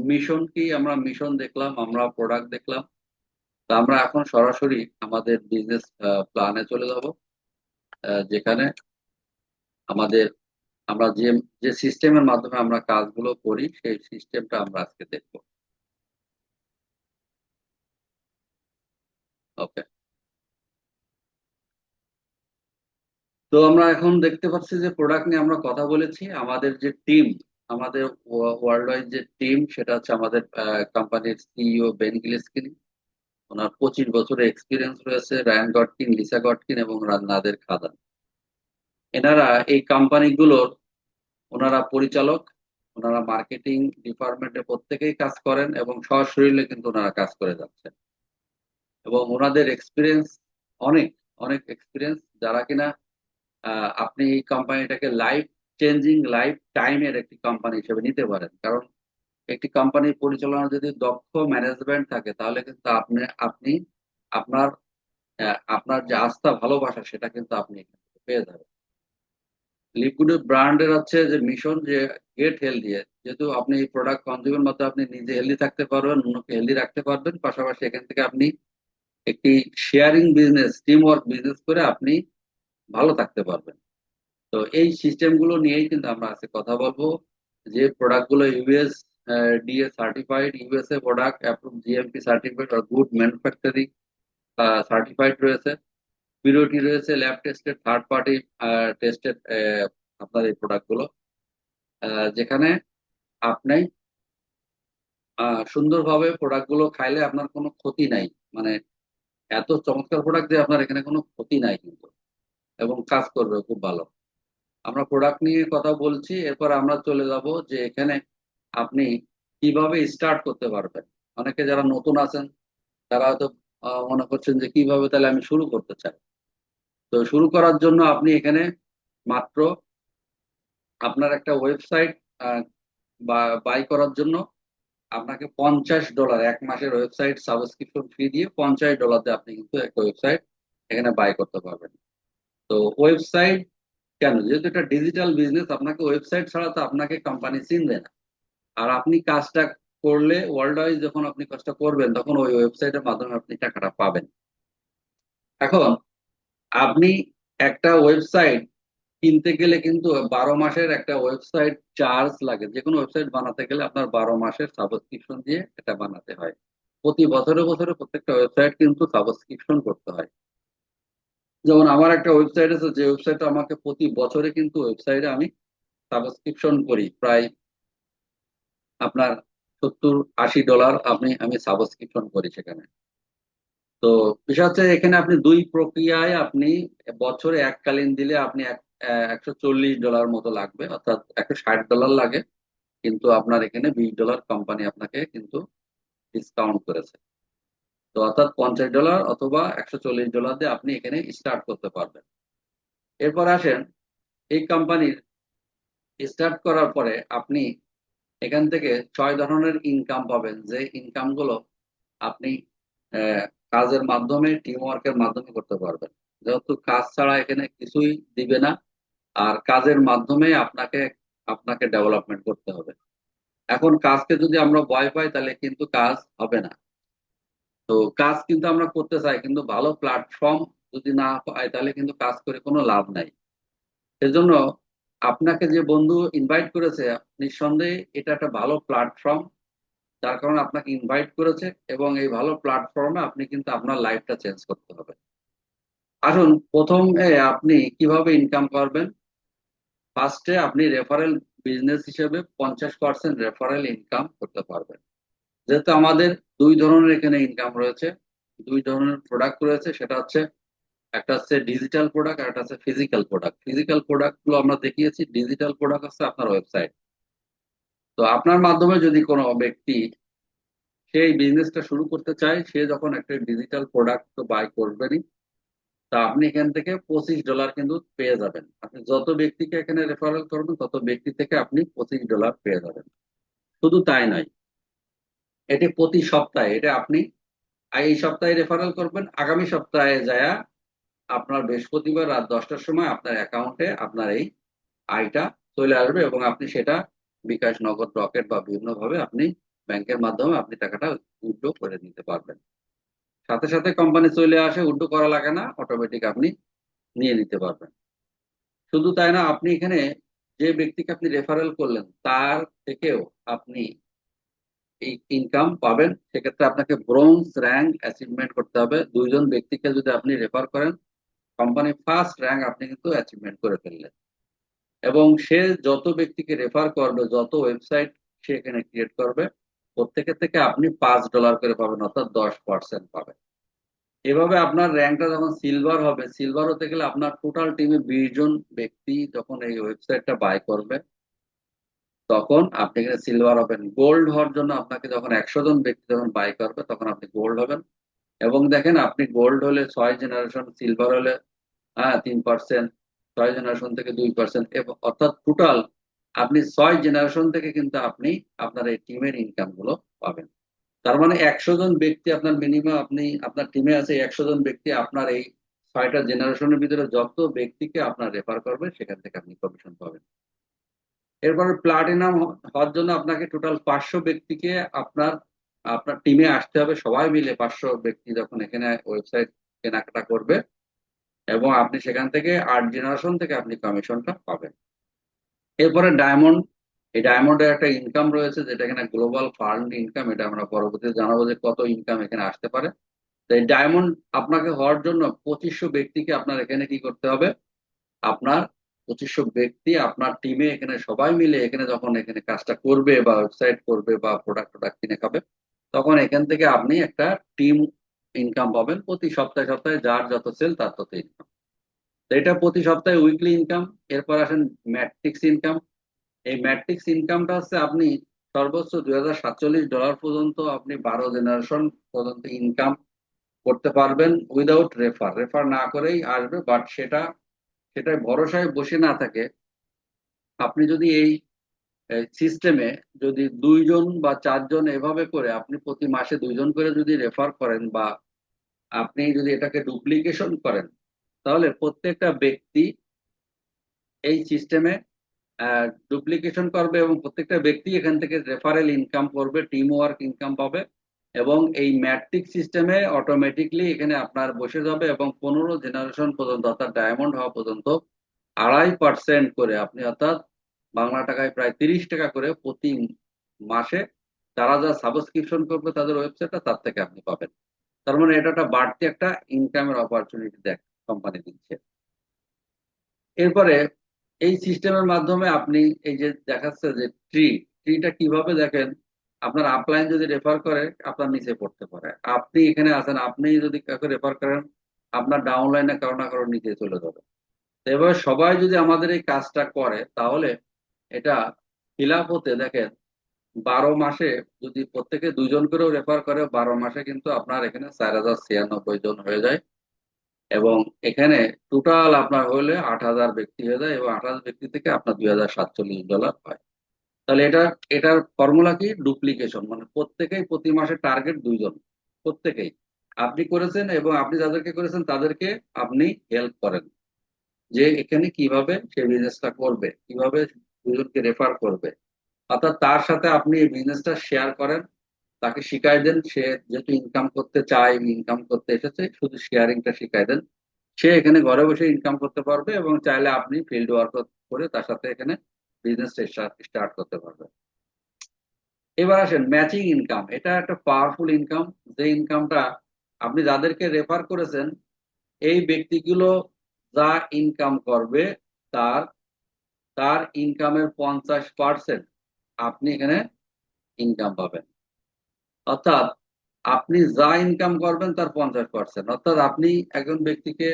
মিশন কি, আমরা মিশন দেখলাম, আমরা প্রোডাক্ট দেখলাম। তো আমরা এখন সরাসরি আমাদের বিজনেস প্ল্যানে চলে যাব, যেখানে আমাদের আমরা যে যে সিস্টেমের মাধ্যমে আমরা কাজগুলো করি সেই সিস্টেমটা আমরা আজকে দেখব। ওকে। তো আমরা এখন দেখতে পাচ্ছি যে প্রোডাক্ট নিয়ে আমরা কথা বলেছি। আমাদের যে টিম, আমাদের ওয়ার্ল্ড ওয়াইড যে টিম, সেটা হচ্ছে আমাদের কোম্পানির সিইও বেন গিলেস্কিনি। ওনার 25 বছরের এক্সপিরিয়েন্স রয়েছে, রায়ান গডকিন, লিসা গডকিন এবং নাদের খাদান। এনারা এই কোম্পানিগুলোর ওনারা পরিচালক, ওনারা মার্কেটিং ডিপার্টমেন্টে প্রত্যেকেই কাজ করেন এবং সশরীরে কিন্তু ওনারা কাজ করে যাচ্ছেন। এবং ওনাদের এক্সপিরিয়েন্স অনেক, অনেক এক্সপিরিয়েন্স, যারা কিনা আপনি এই কোম্পানিটাকে লাইফ চেঞ্জিং, লাইফ টাইমের একটি কোম্পানি হিসেবে নিতে পারেন। কারণ একটি কোম্পানির পরিচালনা যদি দক্ষ ম্যানেজমেন্ট থাকে, তাহলে কিন্তু আপনি আপনি আপনার আপনার যে আস্থা ভালোবাসা সেটা কিন্তু আপনি এখান থেকে পেয়ে যাবেন। লিকুইড ব্র্যান্ডের হচ্ছে যে মিশন, যে গেট হেলদি। যেহেতু আপনি এই প্রোডাক্ট কনজিউমের মধ্যে আপনি নিজে হেলদি থাকতে পারবেন, অন্যকে হেলদি রাখতে পারবেন, পাশাপাশি এখান থেকে আপনি একটি sharing business, team work business করে আপনি ভালো থাকতে পারবেন। তো এই সিস্টেম গুলো নিয়েই কিন্তু আমরা আজকে কথা বলবো। যে প্রোডাক্ট গুলো USDA certified, USA product approve, GMP certified আর গুড ম্যানুফ্যাকচারিং সার্টিফাইড রয়েছে, পিওরিটি রয়েছে, lab tested, third party tested আপনার এই প্রোডাক্ট গুলো, যেখানে আপনি সুন্দরভাবে প্রোডাক্ট গুলো খাইলে আপনার কোনো ক্ষতি নাই। মানে এত চমৎকার প্রোডাক্ট যে আপনার এখানে কোনো ক্ষতি নাই কিন্তু, এবং কাজ করবে খুব ভালো। আমরা প্রোডাক্ট নিয়ে কথা বলছি, এরপর আমরা চলে যাব যে এখানে আপনি কিভাবে স্টার্ট করতে পারবেন। অনেকে যারা নতুন আছেন, তারা হয়তো মনে করছেন যে কিভাবে তাহলে আমি শুরু করতে চাই। তো শুরু করার জন্য আপনি এখানে মাত্র আপনার একটা ওয়েবসাইট বা বাই করার জন্য আপনাকে $50, 1 মাসের ওয়েবসাইট সাবস্ক্রিপশন ফি দিয়ে $50 দিয়ে আপনি কিন্তু একটা ওয়েবসাইট এখানে বাই করতে পারবেন। তো ওয়েবসাইট কেন, যেহেতু এটা ডিজিটাল বিজনেস, আপনাকে ওয়েবসাইট ছাড়া তো আপনাকে কোম্পানি চিনবে না। আর আপনি কাজটা করলে ওয়ার্ল্ড ওয়াইজ যখন আপনি কাজটা করবেন, তখন ওই ওয়েবসাইটের মাধ্যমে আপনি টাকাটা পাবেন। এখন আপনি একটা ওয়েবসাইট কিনতে গেলে কিন্তু 12 মাসের একটা ওয়েবসাইট চার্জ লাগে। যে কোনো ওয়েবসাইট বানাতে গেলে আপনার 12 মাসের সাবস্ক্রিপশন দিয়ে এটা বানাতে হয়। প্রতি বছরে বছরে প্রত্যেকটা ওয়েবসাইট কিন্তু সাবস্ক্রিপশন করতে হয়। যেমন আমার একটা ওয়েবসাইট আছে, যে ওয়েবসাইট আমাকে প্রতি বছরে কিন্তু ওয়েবসাইটে আমি সাবস্ক্রিপশন করি, প্রায় আপনার $70-80 আমি আমি সাবস্ক্রিপশন করি সেখানে। তো বিষয় হচ্ছে এখানে আপনি দুই প্রক্রিয়ায় আপনি বছরে এককালীন দিলে আপনি $140 মতো লাগবে, অর্থাৎ $160 লাগে। কিন্তু আপনার এখানে $20 কোম্পানি আপনাকে কিন্তু ডিসকাউন্ট করেছে। তো অর্থাৎ $50 অথবা $140 দিয়ে আপনি এখানে স্টার্ট করতে পারবেন। এরপর আসেন, এই কোম্পানির স্টার্ট করার পরে আপনি এখান থেকে 6 ধরনের ইনকাম পাবেন, যে ইনকাম গুলো আপনি আহ, কাজের মাধ্যমে, টিম ওয়ার্কের মাধ্যমে করতে পারবেন। যেহেতু কাজ ছাড়া এখানে কিছুই দিবে না, আর কাজের মাধ্যমে আপনাকে আপনাকে ডেভেলপমেন্ট করতে হবে। এখন কাজকে যদি আমরা ভয় পাই, তাহলে কিন্তু কাজ হবে না। তো কাজ কিন্তু আমরা করতে চাই, কিন্তু ভালো প্ল্যাটফর্ম যদি না পাই, তাহলে কিন্তু কাজ করে কোনো লাভ নাই। সেজন্য আপনাকে যে বন্ধু ইনভাইট করেছে, নিঃসন্দেহে এটা একটা ভালো প্ল্যাটফর্ম, যার কারণে আপনাকে ইনভাইট করেছে। এবং এই ভালো প্ল্যাটফর্মে আপনি কিন্তু আপনার লাইফটা চেঞ্জ করতে হবে। আসুন, প্রথমে আপনি কিভাবে ইনকাম করবেন। ফার্স্টে আপনি রেফারেল বিজনেস হিসেবে 50% রেফারেল ইনকাম করতে পারবেন। যেহেতু আমাদের দুই ধরনের এখানে ইনকাম রয়েছে, দুই ধরনের প্রোডাক্ট রয়েছে, সেটা হচ্ছে একটা হচ্ছে ডিজিটাল প্রোডাক্ট আর একটা হচ্ছে ফিজিক্যাল প্রোডাক্ট। ফিজিক্যাল প্রোডাক্ট গুলো আমরা দেখিয়েছি, ডিজিটাল প্রোডাক্ট হচ্ছে আপনার ওয়েবসাইট। তো আপনার মাধ্যমে যদি কোনো ব্যক্তি সেই বিজনেসটা শুরু করতে চায়, সে যখন একটা ডিজিটাল প্রোডাক্ট তো বাই করবেনই, তা আপনি এখান থেকে $25 কিন্তু পেয়ে যাবেন। আপনি যত ব্যক্তিকে এখানে রেফারেল করবেন তত ব্যক্তি থেকে আপনি $25 পেয়ে যাবেন। শুধু তাই নয়, এটি প্রতি সপ্তাহে, এটা আপনি এই সপ্তাহে রেফারেল করবেন, আগামী সপ্তাহে যায় আপনার বৃহস্পতিবার রাত 10টার সময় আপনার অ্যাকাউন্টে আপনার এই আয়টা চলে আসবে এবং আপনি সেটা বিকাশ, নগদ, রকেট বা বিভিন্ন ভাবে আপনি ব্যাংকের মাধ্যমে আপনি টাকাটা উইথড্র করে নিতে পারবেন। সাথে সাথে কোম্পানি চলে আসে, উইথড্র করা লাগে না, অটোমেটিক আপনি নিয়ে নিতে পারবেন। শুধু তাই না, আপনি এখানে যে ব্যক্তিকে আপনি রেফারেল করলেন তার থেকেও আপনি এই ইনকাম পাবেন। সেক্ষেত্রে আপনাকে ব্রোঞ্জ র্যাঙ্ক অ্যাচিভমেন্ট করতে হবে। দুইজন ব্যক্তিকে যদি আপনি রেফার করেন, কোম্পানি ফার্স্ট র্যাঙ্ক আপনি কিন্তু অ্যাচিভমেন্ট করে ফেললেন। এবং সে যত ব্যক্তিকে রেফার করবে, যত ওয়েবসাইট সে এখানে ক্রিয়েট করবে, প্রত্যেকের থেকে আপনি $5 করে পাবেন, অর্থাৎ 10% পাবেন। এভাবে আপনার র্যাঙ্কটা যখন সিলভার হবে, সিলভার হতে গেলে আপনার টোটাল টিমে 20জন ব্যক্তি যখন এই ওয়েবসাইটটা বাই করবে, তখন আপনি এখানে সিলভার হবেন। গোল্ড হওয়ার জন্য আপনাকে যখন 100 জন ব্যক্তি যখন বাই করবে, তখন আপনি গোল্ড হবেন। এবং দেখেন, আপনি গোল্ড হলে 6 জেনারেশন, সিলভার হলে 3%, 6 জেনারেশন থেকে 2%, এবং অর্থাৎ টোটাল আপনি 6 জেনারেশন থেকে কিন্তু আপনি আপনার এই টিমের ইনকাম গুলো পাবেন। তার মানে 100 জন ব্যক্তি আপনার মিনিমাম, আপনি আপনার টিমে আছে 100 জন ব্যক্তি, আপনার এই 6টা জেনারেশনের ভিতরে যত ব্যক্তিকে আপনার রেফার করবে সেখান থেকে আপনি কমিশন পাবেন। এরপরে প্লাটিনাম হওয়ার জন্য আপনাকে টোটাল 500 ব্যক্তিকে আপনার আপনার টিমে আসতে হবে। সবাই মিলে 500 ব্যক্তি যখন এখানে ওয়েবসাইট কেনাকাটা করবে, এবং আপনি সেখান থেকে 8 জেনারেশন থেকে আপনি কমিশনটা পাবেন। এরপরে ডায়মন্ড। এই ডায়মন্ডের একটা ইনকাম রয়েছে, যেটা এখানে গ্লোবাল ফান্ড ইনকাম। এটা আমরা পরবর্তীতে জানাবো যে কত ইনকাম এখানে আসতে পারে। তো এই ডায়মন্ড আপনাকে হওয়ার জন্য 2500 ব্যক্তিকে আপনার এখানে কি করতে হবে। আপনার 2500 ব্যক্তি আপনার টিমে এখানে সবাই মিলে এখানে যখন এখানে কাজটা করবে বা ওয়েবসাইট করবে বা প্রোডাক্ট টোডাক্ট কিনে খাবে, তখন এখান থেকে আপনি একটা টিম ইনকাম পাবেন। প্রতি সপ্তাহে সপ্তাহে যার যত সেল তার তত ইনকাম। তো এটা প্রতি সপ্তাহে উইকলি ইনকাম। এরপর আসেন ম্যাট্রিক্স ইনকাম। এই ম্যাট্রিক্স ইনকামটা হচ্ছে আপনি সর্বোচ্চ $2047 পর্যন্ত আপনি 12 জেনারেশন পর্যন্ত ইনকাম করতে পারবেন উইদাউট রেফার। রেফার না করেই আসবে, বাট সেটাই ভরসায় বসে না থাকে। আপনি যদি এই সিস্টেমে যদি 2 জন বা 4 জন এভাবে করে আপনি প্রতি মাসে 2 জন করে যদি রেফার করেন, বা আপনি যদি এটাকে ডুপ্লিকেশন করেন, তাহলে প্রত্যেকটা ব্যক্তি এই সিস্টেমে ডুপ্লিকেশন করবে এবং প্রত্যেকটা ব্যক্তি এখান থেকে রেফারেল ইনকাম করবে, টিম ওয়ার্ক ইনকাম পাবে। এবং এই ম্যাট্রিক সিস্টেমে অটোমেটিকলি এখানে আপনার বসে যাবে, এবং 15 জেনারেশন পর্যন্ত, অর্থাৎ ডায়মন্ড হওয়া পর্যন্ত 2.5% করে আপনি, অর্থাৎ বাংলা টাকায় প্রায় $30 করে প্রতি মাসে তারা যা সাবস্ক্রিপশন করবে তাদের ওয়েবসাইটটা, তার থেকে আপনি পাবেন। তার মানে এটা একটা বাড়তি একটা ইনকামের অপরচুনিটি দেখ কোম্পানি দিচ্ছে। এরপরে এই সিস্টেমের মাধ্যমে আপনি এই যে দেখাচ্ছে যে ট্রিটা কিভাবে দেখেন। আপনার আপলাইন যদি রেফার করে, আপনার নিচে পড়তে পারে। আপনি এখানে আছেন, আপনি যদি কাউকে রেফার করেন, আপনার ডাউনলাইনে কারো না কারো নিচে চলে যাবে। তো এভাবে সবাই যদি আমাদের এই কাজটা করে, তাহলে এটা ফিল আপ হতে দেখেন 12 মাসে, যদি প্রত্যেকে 2 জন করেও রেফার করে, 12 মাসে কিন্তু আপনার এখানে 4096 জন হয়ে যায়। এবং এখানে টোটাল আপনার হলে 8,000 ব্যক্তি হয়ে যায়, এবং 8,000 ব্যক্তি থেকে আপনার $2,047 হয়। তাহলে এটার ফর্মুলা কি? ডুপ্লিকেশন, মানে প্রত্যেকেই প্রতি মাসে টার্গেট 2 জন। প্রত্যেকেই আপনি করেছেন, এবং আপনি যাদেরকে করেছেন তাদেরকে আপনি হেল্প করেন যে এখানে কিভাবে সে বিজনেসটা করবে, কিভাবে 2 জনকে রেফার করবে। অর্থাৎ তার সাথে আপনি এই বিজনেসটা শেয়ার করেন, তাকে শিখাই দেন। সে যেহেতু ইনকাম করতে চায়, ইনকাম করতে এসেছে, শুধু শেয়ারিংটা শিখাই দেন। সে এখানে ঘরে বসে ইনকাম করতে পারবে, এবং চাইলে আপনি ফিল্ড ওয়ার্ক করে তার সাথে এখানে বিজনেস স্টার্ট করতে পারবেন। এবার আসেন ম্যাচিং ইনকাম। এটা একটা পাওয়ারফুল ইনকাম, যে ইনকামটা আপনি যাদেরকে রেফার করেছেন এই ব্যক্তিগুলো যা ইনকাম করবে তার তার ইনকামের 50% আপনি এখানে ইনকাম পাবেন। অর্থাৎ আপনি যা ইনকাম করবেন তার 50%, অর্থাৎ আপনি একজন ব্যক্তিকে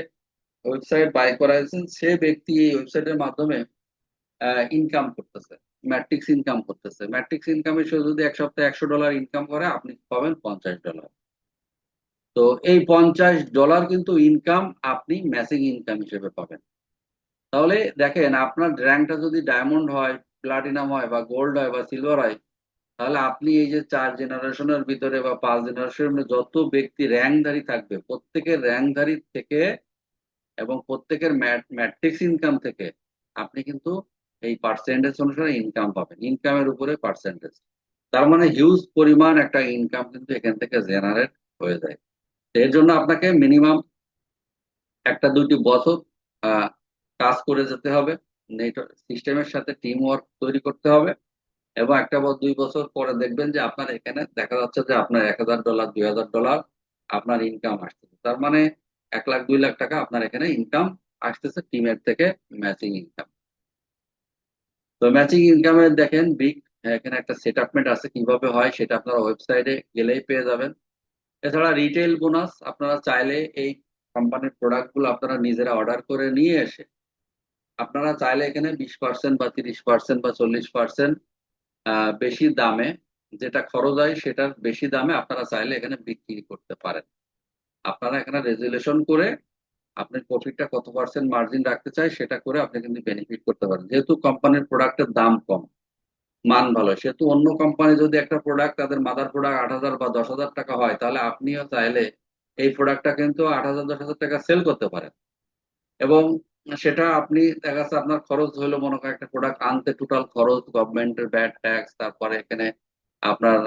ওয়েবসাইট বাই করাইছেন, সে ব্যক্তি এই ওয়েবসাইটের মাধ্যমে ইনকাম করতেছে, ম্যাট্রিক্স ইনকাম করতেছে। ম্যাট্রিক্স ইনকামে সে যদি এক সপ্তাহে $100 ইনকাম করে, আপনি পাবেন $50। তো এই $50 কিন্তু ইনকাম আপনি ম্যাচিং ইনকাম হিসেবে পাবেন। তাহলে দেখেন, আপনার র্যাঙ্কটা যদি ডায়মন্ড হয়, প্লাটিনাম হয়, বা গোল্ড হয়, বা সিলভার হয়, তাহলে আপনি এই যে 4 জেনারেশনের ভিতরে বা 5 জেনারেশনের যত ব্যক্তি র্যাঙ্কধারী থাকবে, প্রত্যেকের র্যাঙ্কধারী থেকে এবং প্রত্যেকের ম্যাট্রিক্স ইনকাম থেকে আপনি কিন্তু এই পার্সেন্টেজ অনুসারে ইনকাম পাবেন, ইনকামের উপরে পার্সেন্টেজ। তার মানে হিউজ পরিমাণ একটা ইনকাম কিন্তু এখান থেকে জেনারেট হয়ে যায়। তো এর জন্য আপনাকে মিনিমাম 1-2টি বছর আহ, কাজ করে যেতে হবে, নেটওয়ার্ক সিস্টেমের সাথে টিম ওয়ার্ক তৈরি করতে হবে, এবং 1 বা 2 বছর পরে দেখবেন যে আপনার এখানে দেখা যাচ্ছে যে আপনার $1,000, $2,000 আপনার ইনকাম আসতেছে। তার মানে 1 লাখ 2 লাখ টাকা আপনার এখানে ইনকাম আসতেছে টিমের থেকে, ম্যাচিং ইনকাম। তো ম্যাচিং ইনকামের দেখেন বিগ, এখানে একটা সেটআপমেন্ট আছে, কিভাবে হয় সেটা আপনারা ওয়েবসাইটে গেলেই পেয়ে যাবেন। এছাড়া রিটেল বোনাস, আপনারা চাইলে এই কোম্পানির প্রোডাক্ট গুলো আপনারা নিজেরা অর্ডার করে নিয়ে এসে আপনারা চাইলে এখানে 20% বা 30% বা 40% বেশি দামে, যেটা খরচ হয় সেটার বেশি দামে আপনারা চাইলে এখানে বিক্রি করতে পারেন। আপনারা এখানে রেজুলেশন করে আপনি প্রফিটটা কত পার্সেন্ট মার্জিন রাখতে চাই সেটা করে আপনি কিন্তু বেনিফিট করতে পারেন। যেহেতু কোম্পানির প্রোডাক্টের দাম কম, মান ভালো, সেহেতু অন্য কোম্পানি যদি একটা প্রোডাক্ট, তাদের মাদার প্রোডাক্ট 8,000 বা 10,000 টাকা হয়, তাহলে আপনিও চাইলে এই প্রোডাক্টটা কিন্তু 8,000 10,000 টাকা সেল করতে পারেন। এবং সেটা আপনি দেখা যাচ্ছে আপনার খরচ হলো, মনে করেন একটা প্রোডাক্ট আনতে টোটাল খরচ, গভর্নমেন্টের ব্যাড ট্যাক্স, তারপরে এখানে আপনার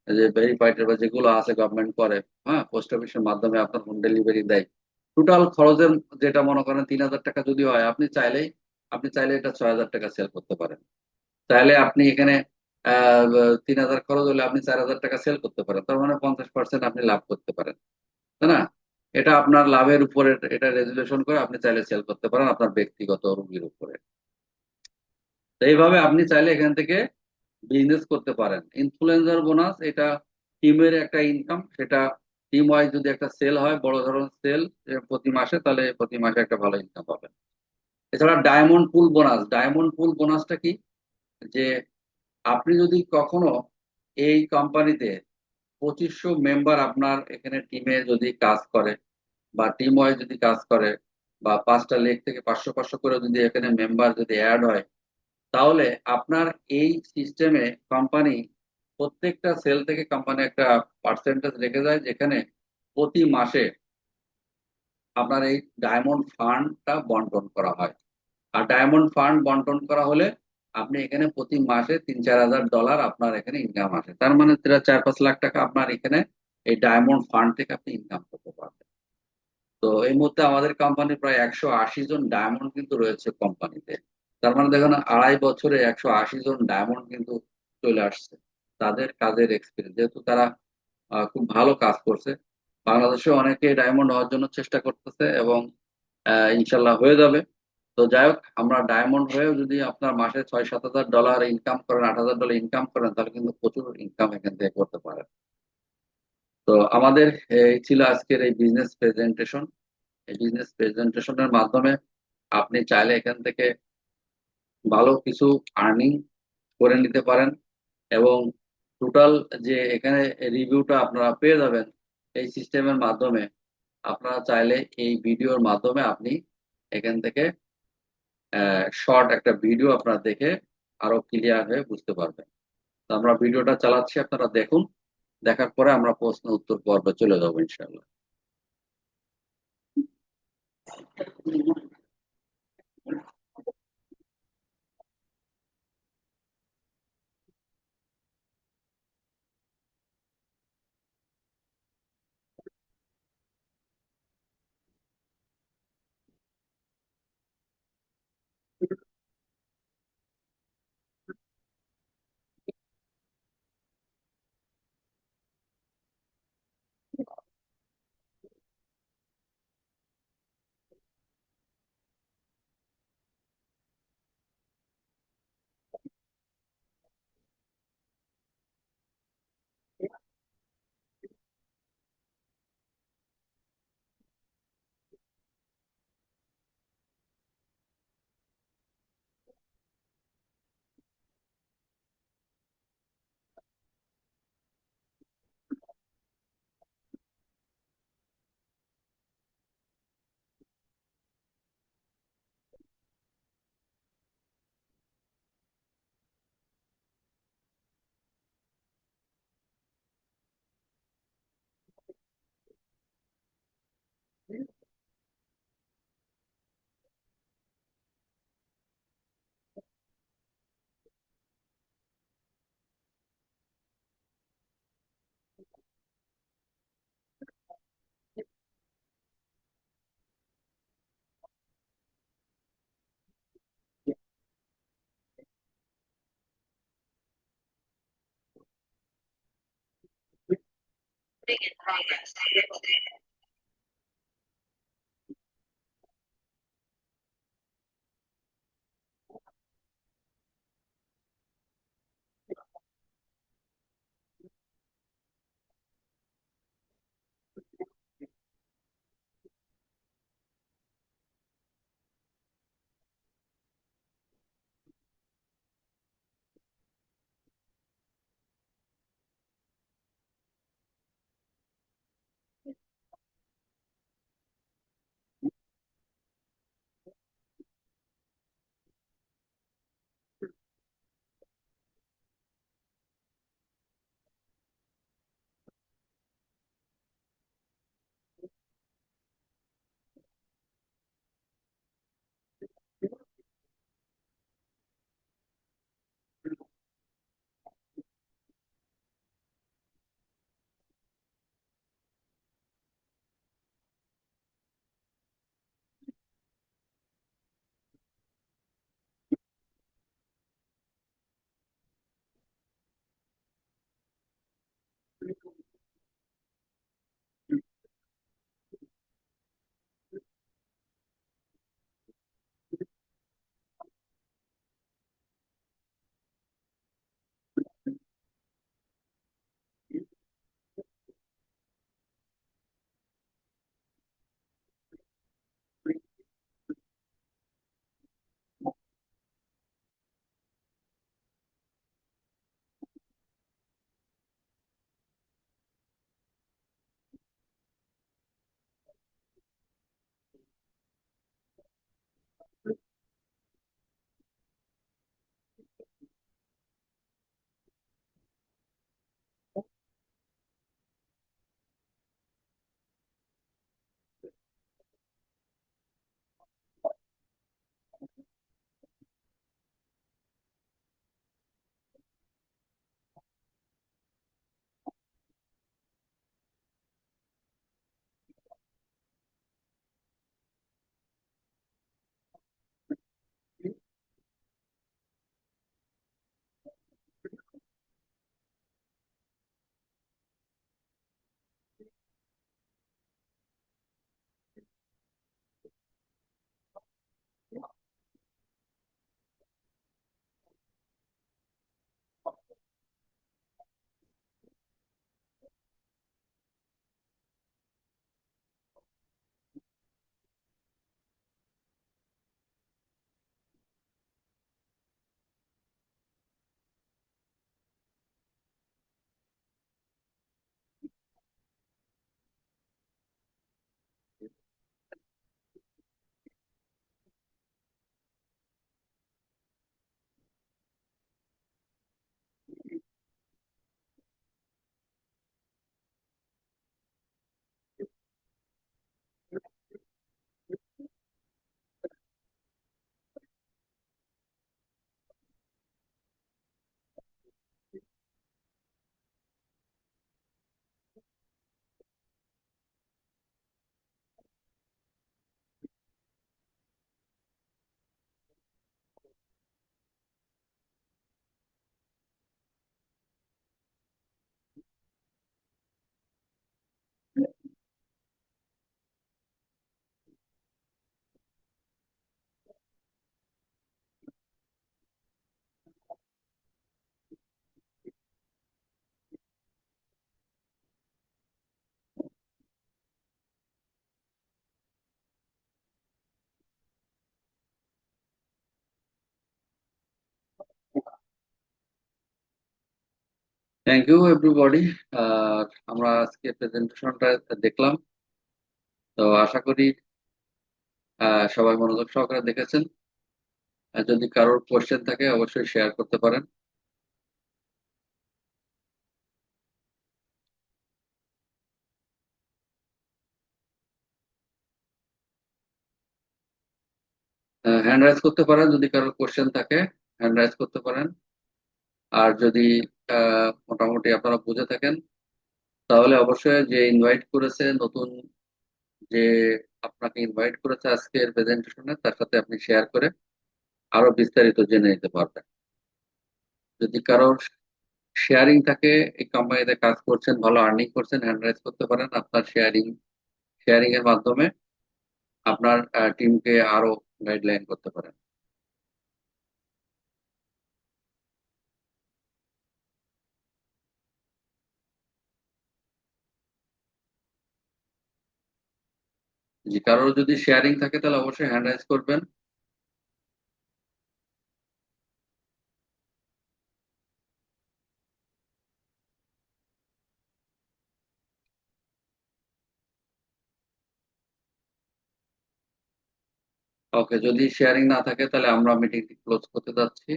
যে ভেরিফাইড বা যেগুলো আছে গভর্নমেন্ট করে, হ্যাঁ, পোস্ট অফিসের মাধ্যমে আপনার হোম ডেলিভারি দেয়, টোটাল খরচের যেটা মনে করেন 3,000 টাকা যদি হয়, আপনি চাইলে এটা 6,000 টাকা সেল করতে পারেন। চাইলে আপনি এখানে 3,000 খরচ হলে আপনি 4,000 টাকা সেল করতে পারেন, তার মানে 50% আপনি লাভ করতে পারেন, তাই না? এটা আপনার লাভের উপরে, এটা রেজুলেশন করে আপনি চাইলে সেল করতে পারেন আপনার ব্যক্তিগত রুগীর উপরে। তো এইভাবে আপনি চাইলে এখান থেকে বিজনেস করতে পারেন। ইনফ্লুয়েন্সার বোনাস, এটা টিমের একটা ইনকাম, সেটা টিম ওয়াইজ যদি একটা সেল হয়, বড় ধরনের সেল প্রতি মাসে, তাহলে প্রতি মাসে একটা ভালো ইনকাম পাবেন। এছাড়া ডায়মন্ড পুল বোনাস, ডায়মন্ড পুল বোনাসটা কি, যে আপনি যদি কখনো এই কোম্পানিতে 2500 মেম্বার আপনার এখানে টিমে যদি কাজ করে, বা টিম ওয়াইজ যদি কাজ করে, বা 5টা লেগ থেকে 500 500 করে যদি এখানে মেম্বার যদি অ্যাড হয়, তাহলে আপনার এই সিস্টেমে কোম্পানি প্রত্যেকটা সেল থেকে কোম্পানি একটা পার্সেন্টেজ রেখে যায়, যেখানে প্রতি মাসে আপনার এই ডায়মন্ড ফান্ডটা বন্টন করা হয়। আর ডায়মন্ড ফান্ড বন্টন করা হলে আপনি এখানে প্রতি মাসে $3-4 হাজার আপনার এখানে ইনকাম আসে। তার মানে 4-5 লাখ টাকা আপনার এখানে এই ডায়মন্ড ফান্ড থেকে আপনি ইনকাম করতে পারবেন। তো এই মুহূর্তে আমাদের কোম্পানির প্রায় 180 জন ডায়মন্ড কিন্তু রয়েছে কোম্পানিতে। তার মানে দেখুন, 2.5 বছরে 180 জন ডায়মন্ড কিন্তু চলে আসছে। তাদের কাজের এক্সপিরিয়েন্স, যেহেতু তারা খুব ভালো কাজ করছে, বাংলাদেশে অনেকে ডায়মন্ড হওয়ার জন্য চেষ্টা করতেছে, এবং ইনশাল্লাহ হয়ে যাবে। তো যাই হোক, আমরা ডায়মন্ড হয়েও যদি আপনার মাসে $6-7 হাজার ইনকাম করেন, $8,000 ইনকাম করেন, তাহলে কিন্তু প্রচুর ইনকাম এখান থেকে করতে পারেন। তো আমাদের এই ছিল আজকের এই বিজনেস প্রেজেন্টেশন। এই বিজনেস প্রেজেন্টেশনের মাধ্যমে আপনি চাইলে এখান থেকে ভালো কিছু আর্নিং করে নিতে পারেন, এবং টোটাল যে এখানে রিভিউটা আপনারা পেয়ে যাবেন এই সিস্টেমের মাধ্যমে। আপনারা চাইলে এই ভিডিওর মাধ্যমে আপনি এখান থেকে শর্ট একটা ভিডিও আপনারা দেখে আরো ক্লিয়ার হয়ে বুঝতে পারবেন। তো আমরা ভিডিওটা চালাচ্ছি, আপনারা দেখুন। দেখার পরে আমরা প্রশ্ন উত্তর পর্বে চলে যাবো ইনশাল্লাহ। Thank you everybody. আর আমরা আজকে প্রেজেন্টেশনটা দেখলাম, তো আশা করি সবাই মনোযোগ সহকারে দেখেছেন। আর যদি কারোর কোশ্চেন থাকে অবশ্যই শেয়ার করতে পারেন। হ্যান্ড রাইজ করতে পারেন, যদি কারোর কোশ্চেন থাকে হ্যান্ড রাইজ করতে পারেন। আর যদি মোটামুটি আপনারা বুঝে থাকেন তাহলে অবশ্যই যে ইনভাইট করেছে নতুন, যে আপনাকে ইনভাইট করেছে আজকের প্রেজেন্টেশনে, তার সাথে আপনি শেয়ার করে আরো বিস্তারিত জেনে নিতে পারবেন। যদি কারোর শেয়ারিং থাকে, এই কোম্পানিতে কাজ করছেন, ভালো আর্নিং করছেন, হ্যান্ড রাইজ করতে পারেন আপনার শেয়ারিং এর মাধ্যমে আপনার টিমকে আরো গাইডলাইন করতে পারেন। জি, কারোর যদি শেয়ারিং থাকে তাহলে অবশ্যই হ্যান্ড রাইজ করবেন। ওকে, যদি শেয়ারিং না থাকে তাহলে আমরা মিটিংটি ক্লোজ করতে যাচ্ছি।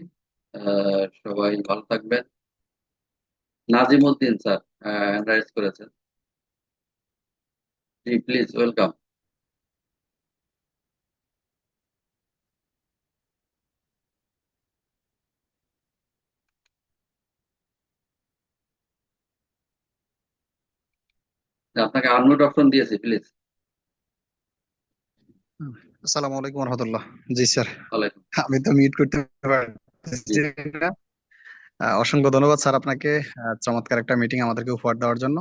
সবাই ভালো থাকবেন। Nazim Uddin sir hand rise করেছেন। জি, প্লিজ ওয়েলকাম। আপনাকে আনমিউট অপশন দিয়েছি, প্লিজ। হুম। আসসালামু আলাইকুম রহমতুল্লাহ। জি স্যার, ওয়ালাইকুম। আমি তো মিউট করতে জি, পারতেছি না। অসংখ্য ধন্যবাদ স্যার আপনাকে চমৎকার একটা মিটিং আমাদেরকে উপহার দেওয়ার জন্য।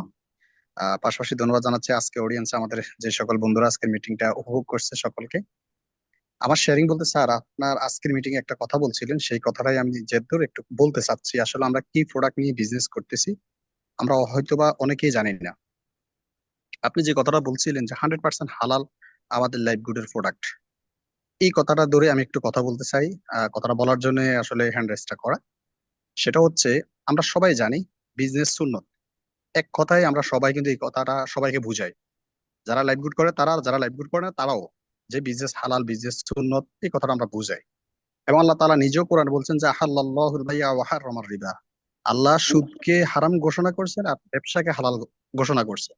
পাশাপাশি ধন্যবাদ জানাচ্ছি আজকে অডিয়েন্সে আমাদের যে সকল বন্ধুরা আজকের মিটিংটা উপভোগ করছে সকলকে। আমার শেয়ারিং বলতে স্যার, আপনার আজকের মিটিং এ একটা কথা বলছিলেন, সেই কথাটাই আমি জেদ্দর একটু বলতে চাচ্ছি। আসলে আমরা কি প্রোডাক্ট নিয়ে বিজনেস করতেছি আমরা হয়তোবা অনেকেই জানি না। আপনি যে কথাটা বলছিলেন যে 100% হালাল আমাদের লাইফ গুডের প্রোডাক্ট, এই কথাটা ধরে আমি একটু কথা বলতে চাই। কথাটা বলার জন্য আসলে হ্যান্ড রেজটা করা, সেটা হচ্ছে আমরা সবাই জানি বিজনেস সুন্নত। এক কথায় আমরা সবাই কিন্তু এই কথাটা সবাইকে বুঝাই, যারা লাইফ গুড করে তারা, আর যারা লাইফ গুড করে না তারাও, যে বিজনেস হালাল বিজনেস সুন্নত এই কথাটা আমরা বুঝাই। এবং আল্লাহ তাআলা নিজেও কোরআনে বলছেন যে আহাল্লাল্লাহুল বাইয়া ওয়া হাররামার রিবা, আল্লাহ সুদকে হারাম ঘোষণা করছেন আর ব্যবসাকে হালাল ঘোষণা করছেন।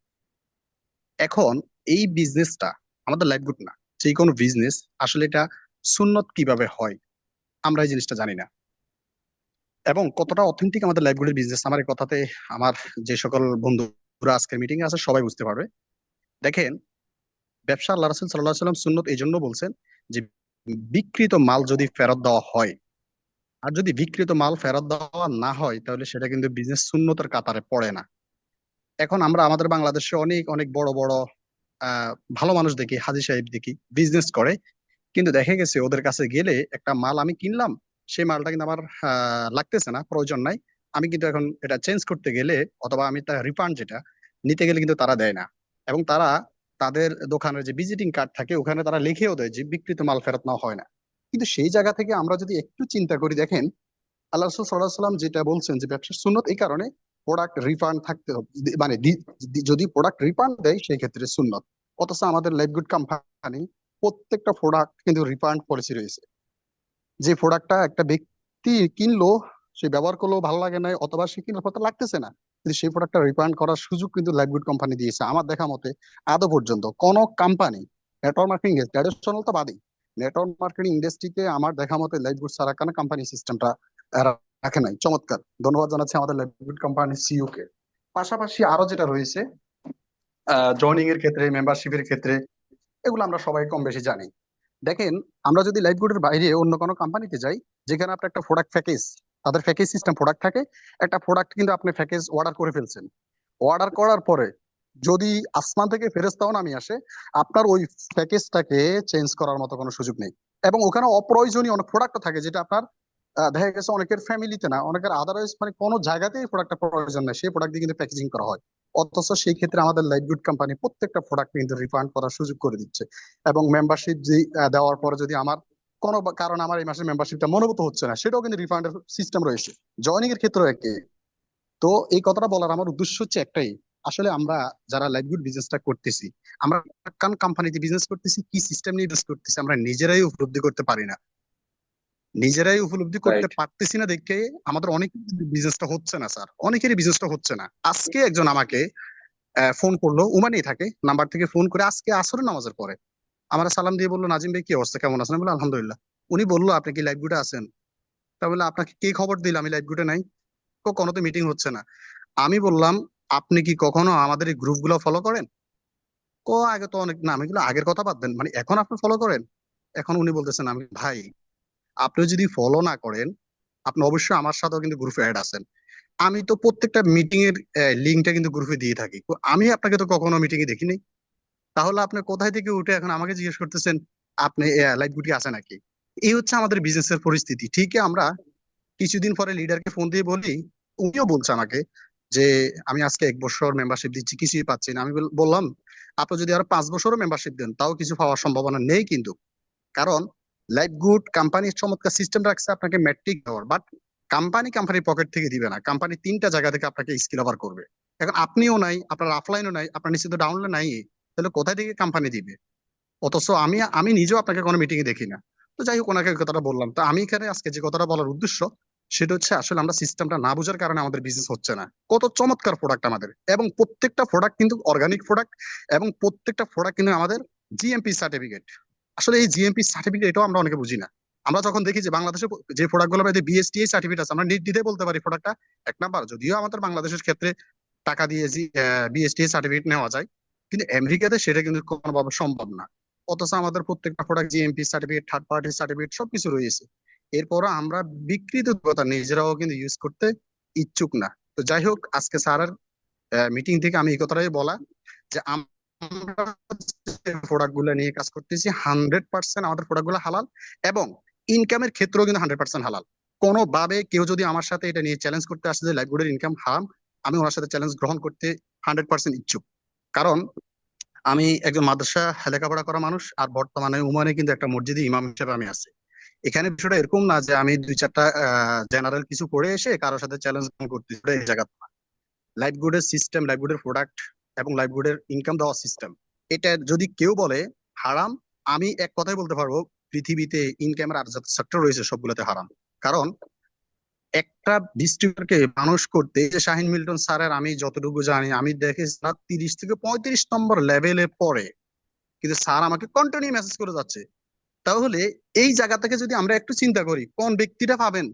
এখন এই বিজনেসটা আমাদের লাইফ গুড না, যে কোনো বিজনেস আসলে এটা সুন্নত কিভাবে হয় আমরা এই জিনিসটা জানি না, এবং কতটা অথেন্টিক আমাদের লাইফগুলির বিজনেস আমার এই কথাতে আমার যে সকল বন্ধুরা আজকের মিটিং এ আছে সবাই বুঝতে পারবে। দেখেন, ব্যবসা আল্লাহ রাসূল সাল্লাল্লাহু আলাইহি সাল্লাম সুন্নত এই জন্য বলছেন যে বিক্রিত মাল যদি ফেরত দেওয়া হয়, আর যদি বিক্রিত মাল ফেরত দেওয়া না হয় তাহলে সেটা কিন্তু বিজনেস সুন্নতের কাতারে পড়ে না। এখন আমরা আমাদের বাংলাদেশে অনেক অনেক বড় বড় আহ ভালো মানুষ দেখি, হাজী সাহেব দেখি বিজনেস করে, কিন্তু দেখা গেছে ওদের কাছে গেলে একটা মাল আমি কিনলাম, সেই মালটা কিন্তু আমার লাগতেছে না, প্রয়োজন নাই, আমি কিন্তু এখন এটা চেঞ্জ করতে গেলে অথবা আমি তার রিফান্ড যেটা নিতে গেলে কিন্তু তারা দেয় না। এবং তারা তাদের দোকানের যে ভিজিটিং কার্ড থাকে ওখানে তারা লিখেও দেয় যে বিক্রিত মাল ফেরত নেওয়া হয় না। কিন্তু সেই জায়গা থেকে আমরা যদি একটু চিন্তা করি, দেখেন আল্লাহ রাসূল সাল্লাল্লাহু আলাইহি সাল্লাম যেটা বলছেন যে ব্যবসার সুন্নত এই কারণে প্রোডাক্ট রিফান্ড থাকতে হবে, মানে যদি প্রোডাক্ট রিফান্ড দেয় সেই ক্ষেত্রে সুন্নত। অথচ আমাদের লাইফ গুড কোম্পানি প্রত্যেকটা প্রোডাক্ট কিন্তু রিফান্ড পলিসি রয়েছে। যে প্রোডাক্টটা একটা ব্যক্তি কিনলো, সে ব্যবহার করলো, ভালো লাগে না অথবা সে কিনার পর তার লাগতেছে না, কিন্তু সেই প্রোডাক্টটা রিফান্ড করার সুযোগ কিন্তু লাইফগুড কোম্পানি দিয়েছে আমার দেখা মতে। আদৌ পর্যন্ত কোন কোম্পানি নেটওয়ার্ক মার্কেটিং ট্র্যাডিশনাল তো বাদই, নেটওয়ার্ক মার্কেটিং ইন্ডাস্ট্রিতে আমার দেখা মতে লাইফগুড ছাড়া কেন কোম্পানি সিস্টেমটা রাখে নাই। চমৎকার, ধন্যবাদ জানাচ্ছি আমাদের লাইফগুড কোম্পানি সিইও কে। পাশাপাশি আরো যেটা রয়েছে জয়নিং এর ক্ষেত্রে, মেম্বারশিপের ক্ষেত্রে, এগুলো আমরা সবাই কম বেশি জানি। দেখেন, আমরা যদি লাইফগুডের বাইরে অন্য কোনো কোম্পানিতে যাই, যেখানে আপনার একটা প্রোডাক্ট প্যাকেজ, তাদের প্যাকেজ সিস্টেম প্রোডাক্ট থাকে, একটা প্রোডাক্ট কিন্তু আপনি প্যাকেজ অর্ডার করে ফেলছেন, অর্ডার করার পরে যদি আসমান থেকে ফেরেশতাও নামিয়ে আসে, আপনার ওই প্যাকেজটাকে চেঞ্জ করার মতো কোনো সুযোগ নেই। এবং ওখানে অপ্রয়োজনীয় অনেক প্রোডাক্টও থাকে যেটা আপনার দেখা গেছে অনেকের ফ্যামিলিতে না, অনেকের আদারওয়াইজ মানে কোনো জায়গাতেই প্রোডাক্টটা প্রয়োজন নেই, সেই প্রোডাক্ট দিয়ে কিন্তু প্যাকেজিং করা হয়। অথচ সেই ক্ষেত্রে আমাদের লাইফ গুড কোম্পানি প্রত্যেকটা প্রোডাক্ট কিন্তু রিফান্ড করার সুযোগ করে দিচ্ছে। এবং মেম্বারশিপ যে দেওয়ার পরে যদি আমার কোনো কারণে আমার এই মাসের মেম্বারশিপটা মনোভূত হচ্ছে না, সেটাও কিন্তু রিফান্ডের সিস্টেম রয়েছে। জয়নিং এর ক্ষেত্রেও একই। তো এই কথাটা বলার আমার উদ্দেশ্য হচ্ছে একটাই, আসলে আমরা যারা লাইভগুড বিজনেসটা করতেছি, আমরা কোন কোম্পানিতে বিজনেস করতেছি, কি সিস্টেম নিয়ে বিজনেস করতেছি, আমরা নিজেরাই উপলব্ধি করতে পারি না। নিজেরাই উপলব্ধি করতে রাইট। পারতেছি না দেখে আমাদের অনেক বিজনেসটা হচ্ছে না স্যার, অনেকেরই বিজনেসটা হচ্ছে না। আজকে একজন আমাকে ফোন করলো, উমানেই থাকে, নাম্বার থেকে ফোন করে আজকে আসরের নামাজের পরে আমার সালাম দিয়ে বললো, নাজিম ভাই কি অবস্থা, কেমন আছেন? আমি বললাম আলহামদুলিল্লাহ। উনি বললো, আপনি কি লাইভ গুডে আছেন? তা বললো, আপনাকে কে খবর দিল আমি লাইভ গুডে নাই? কোনো তো মিটিং হচ্ছে না। আমি বললাম, আপনি কি কখনো আমাদের এই গ্রুপ গুলো ফলো করেন? আগে তো অনেক না। আমি বললাম, আগের কথা বাদ দেন, মানে এখন আপনি ফলো করেন? এখন উনি বলতেছেন, আমি ভাই, আপনি যদি ফলো না করেন আপনি অবশ্যই আমার সাথেও কিন্তু গ্রুপে অ্যাড আছেন, আমি তো প্রত্যেকটা মিটিং এর লিঙ্কটা কিন্তু গ্রুপে দিয়ে থাকি, তো আমি আপনাকে তো কখনো মিটিং এ দেখিনি। তাহলে আপনি কোথায় থেকে উঠে এখন আমাকে জিজ্ঞেস করতেছেন আপনি লাইভ গুটি আছে নাকি? এই হচ্ছে আমাদের বিজনেসের পরিস্থিতি। ঠিকই আমরা কিছুদিন পরে লিডারকে ফোন দিয়ে বলি, উনিও বলছে আমাকে যে আমি আজকে 1 বছর মেম্বারশিপ দিচ্ছি, কিছুই পাচ্ছি না। আমি বললাম আপনি যদি আরো 5 বছরও মেম্বারশিপ দেন তাও কিছু পাওয়ার সম্ভাবনা নেই কিন্তু। কারণ লাইফ গুড কোম্পানির চমৎকার সিস্টেম রাখছে আপনাকে ম্যাট্রিক দেওয়ার, বাট কোম্পানির পকেট থেকে দিবে না। কোম্পানি 3টা জায়গা থেকে আপনাকে স্কিল ওভার করবে। এখন আপনিও নাই, আপনার অফলাইনও নাই, আপনার নিশ্চিত ডাউনলাইন নাই, তাহলে কোথায় থেকে কোম্পানি দিবে? অথচ আমি আমি নিজেও আপনাকে কোনো মিটিং এ দেখি না। তো যাই হোক, ওনাকে ওই কথাটা বললাম। তো আমি এখানে আজকে যে কথাটা বলার উদ্দেশ্য সেটা হচ্ছে আসলে আমরা সিস্টেমটা না বোঝার কারণে আমাদের বিজনেস হচ্ছে না। কত চমৎকার প্রোডাক্ট আমাদের, এবং প্রত্যেকটা প্রোডাক্ট কিন্তু অর্গানিক প্রোডাক্ট, এবং প্রত্যেকটা প্রোডাক্ট কিন্তু আমাদের জিএমপি সার্টিফিকেট। আসলে এই জিএমপি সার্টিফিকেট এটাও আমরা অনেকে বুঝি না। আমরা যখন দেখি যে বাংলাদেশে যে প্রোডাক্ট গুলো বিএসটিআই সার্টিফিকেট আছে, আমরা নির্দ্বিধায় বলতে পারি প্রোডাক্টটা 1 নাম্বার। যদিও আমাদের বাংলাদেশের ক্ষেত্রে টাকা দিয়ে বিএসটিআই সার্টিফিকেট নেওয়া যায়, কিন্তু আমেরিকাতে সেটা কিন্তু কোনোভাবে সম্ভব না। অথচ আমাদের প্রত্যেকটা product GMP certificate, third party certificate সবকিছু রয়েছে। এরপরও আমরা বিকৃত কথা নিজেরাও কিন্তু ইউজ করতে ইচ্ছুক না। তো যাই হোক, আজকে স্যারের মিটিং থেকে আমি এই কথাটাই বলা যে আমরা প্রোডাক্ট গুলো নিয়ে কাজ করতেছি 100% আমাদের প্রোডাক্ট গুলো হালাল, এবং ইনকামের ক্ষেত্রেও কিন্তু 100% হালাল। কোনোভাবে কেউ যদি আমার সাথে এটা নিয়ে চ্যালেঞ্জ করতে আসে যে লাইফগুডের ইনকাম হারাম, আমি ওনার সাথে চ্যালেঞ্জ গ্রহণ করতে 100% ইচ্ছুক। কারণ আমি একজন মাদ্রাসা লেখাপড়া করা মানুষ, আর বর্তমানে উমানে কিন্তু একটা মসজিদে ইমাম হিসেবে আমি আছি। এখানে বিষয়টা এরকম না যে আমি 2-4টা জেনারেল কিছু পড়ে এসে কারোর সাথে চ্যালেঞ্জ করতেছি, এই জায়গা লাইফ গুডের সিস্টেম, লাইফ গুডের প্রোডাক্ট এবং লাইফ গুডের ইনকাম দেওয়ার সিস্টেম, এটা যদি কেউ বলে হারাম, আমি এক কথাই বলতে পারবো পৃথিবীতে ইনকামের আর যত সেক্টর রয়েছে সবগুলোতে হারাম। কারণ একটা ডিস্ট্রিক্টকে মানুষ করতে, এই যে শাহিন মিল্টন স্যারের আমি যতটুকু জানি, আমি দেখেছি স্যার 30 থেকে 35 নম্বর লেভেলে পড়ে, কিন্তু স্যার আমাকে কন্টিনিউ মেসেজ করে যাচ্ছে। তাহলে এই জায়গা থেকে যদি আমরা একটু চিন্তা করি, কোন ব্যক্তিটা পাবেন,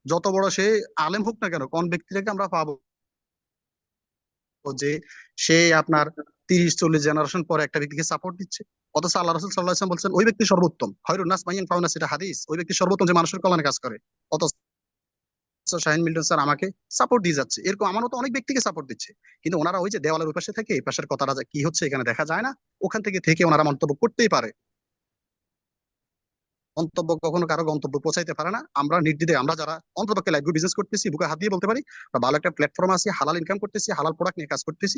যত বড় সে আলেম হোক না কেন, কোন ব্যক্তিটাকে আমরা পাবো যে সে আপনার 30-40 জেনারেশন পরে একটা ব্যক্তিকে সাপোর্ট দিচ্ছে? অথচ আল্লাহ রাসূল সাল্লাল্লাহু আলাইহি ওয়াসাল্লাম বলছেন ওই ব্যক্তি সর্বোত্তম, খায়রুন নাস মাইয়ান ফাউনাস, এটা হাদিস। ওই ব্যক্তি সর্বোত্তম যে মানুষের কল্যাণে কাজ করে। অথচ শাহিন মিল্টন স্যার আমাকে সাপোর্ট দিয়ে যাচ্ছে, এরকম আমারও তো অনেক ব্যক্তিকে সাপোর্ট দিচ্ছে। কিন্তু ওনারা ওই যে দেওয়ালের ওই পাশে থেকে এই পাশের কথাটা যে কি হচ্ছে এখানে দেখা যায় না, ওখান থেকে থেকে ওনারা মন্তব্য করতেই পারে। মন্তব্য কখনো কারো গন্তব্য পৌঁছাইতে পারে না। আমরা নির্দ্বিধায়, আমরা যারা অন্ততপক্ষে লাইভ বিজনেস করতেছি, বুকে হাত দিয়ে বলতে পারি বা ভালো একটা প্ল্যাটফর্ম আছে, হালাল ইনকাম করতেছি, হালাল প্রোডাক্ট নিয়ে কাজ করতেছি।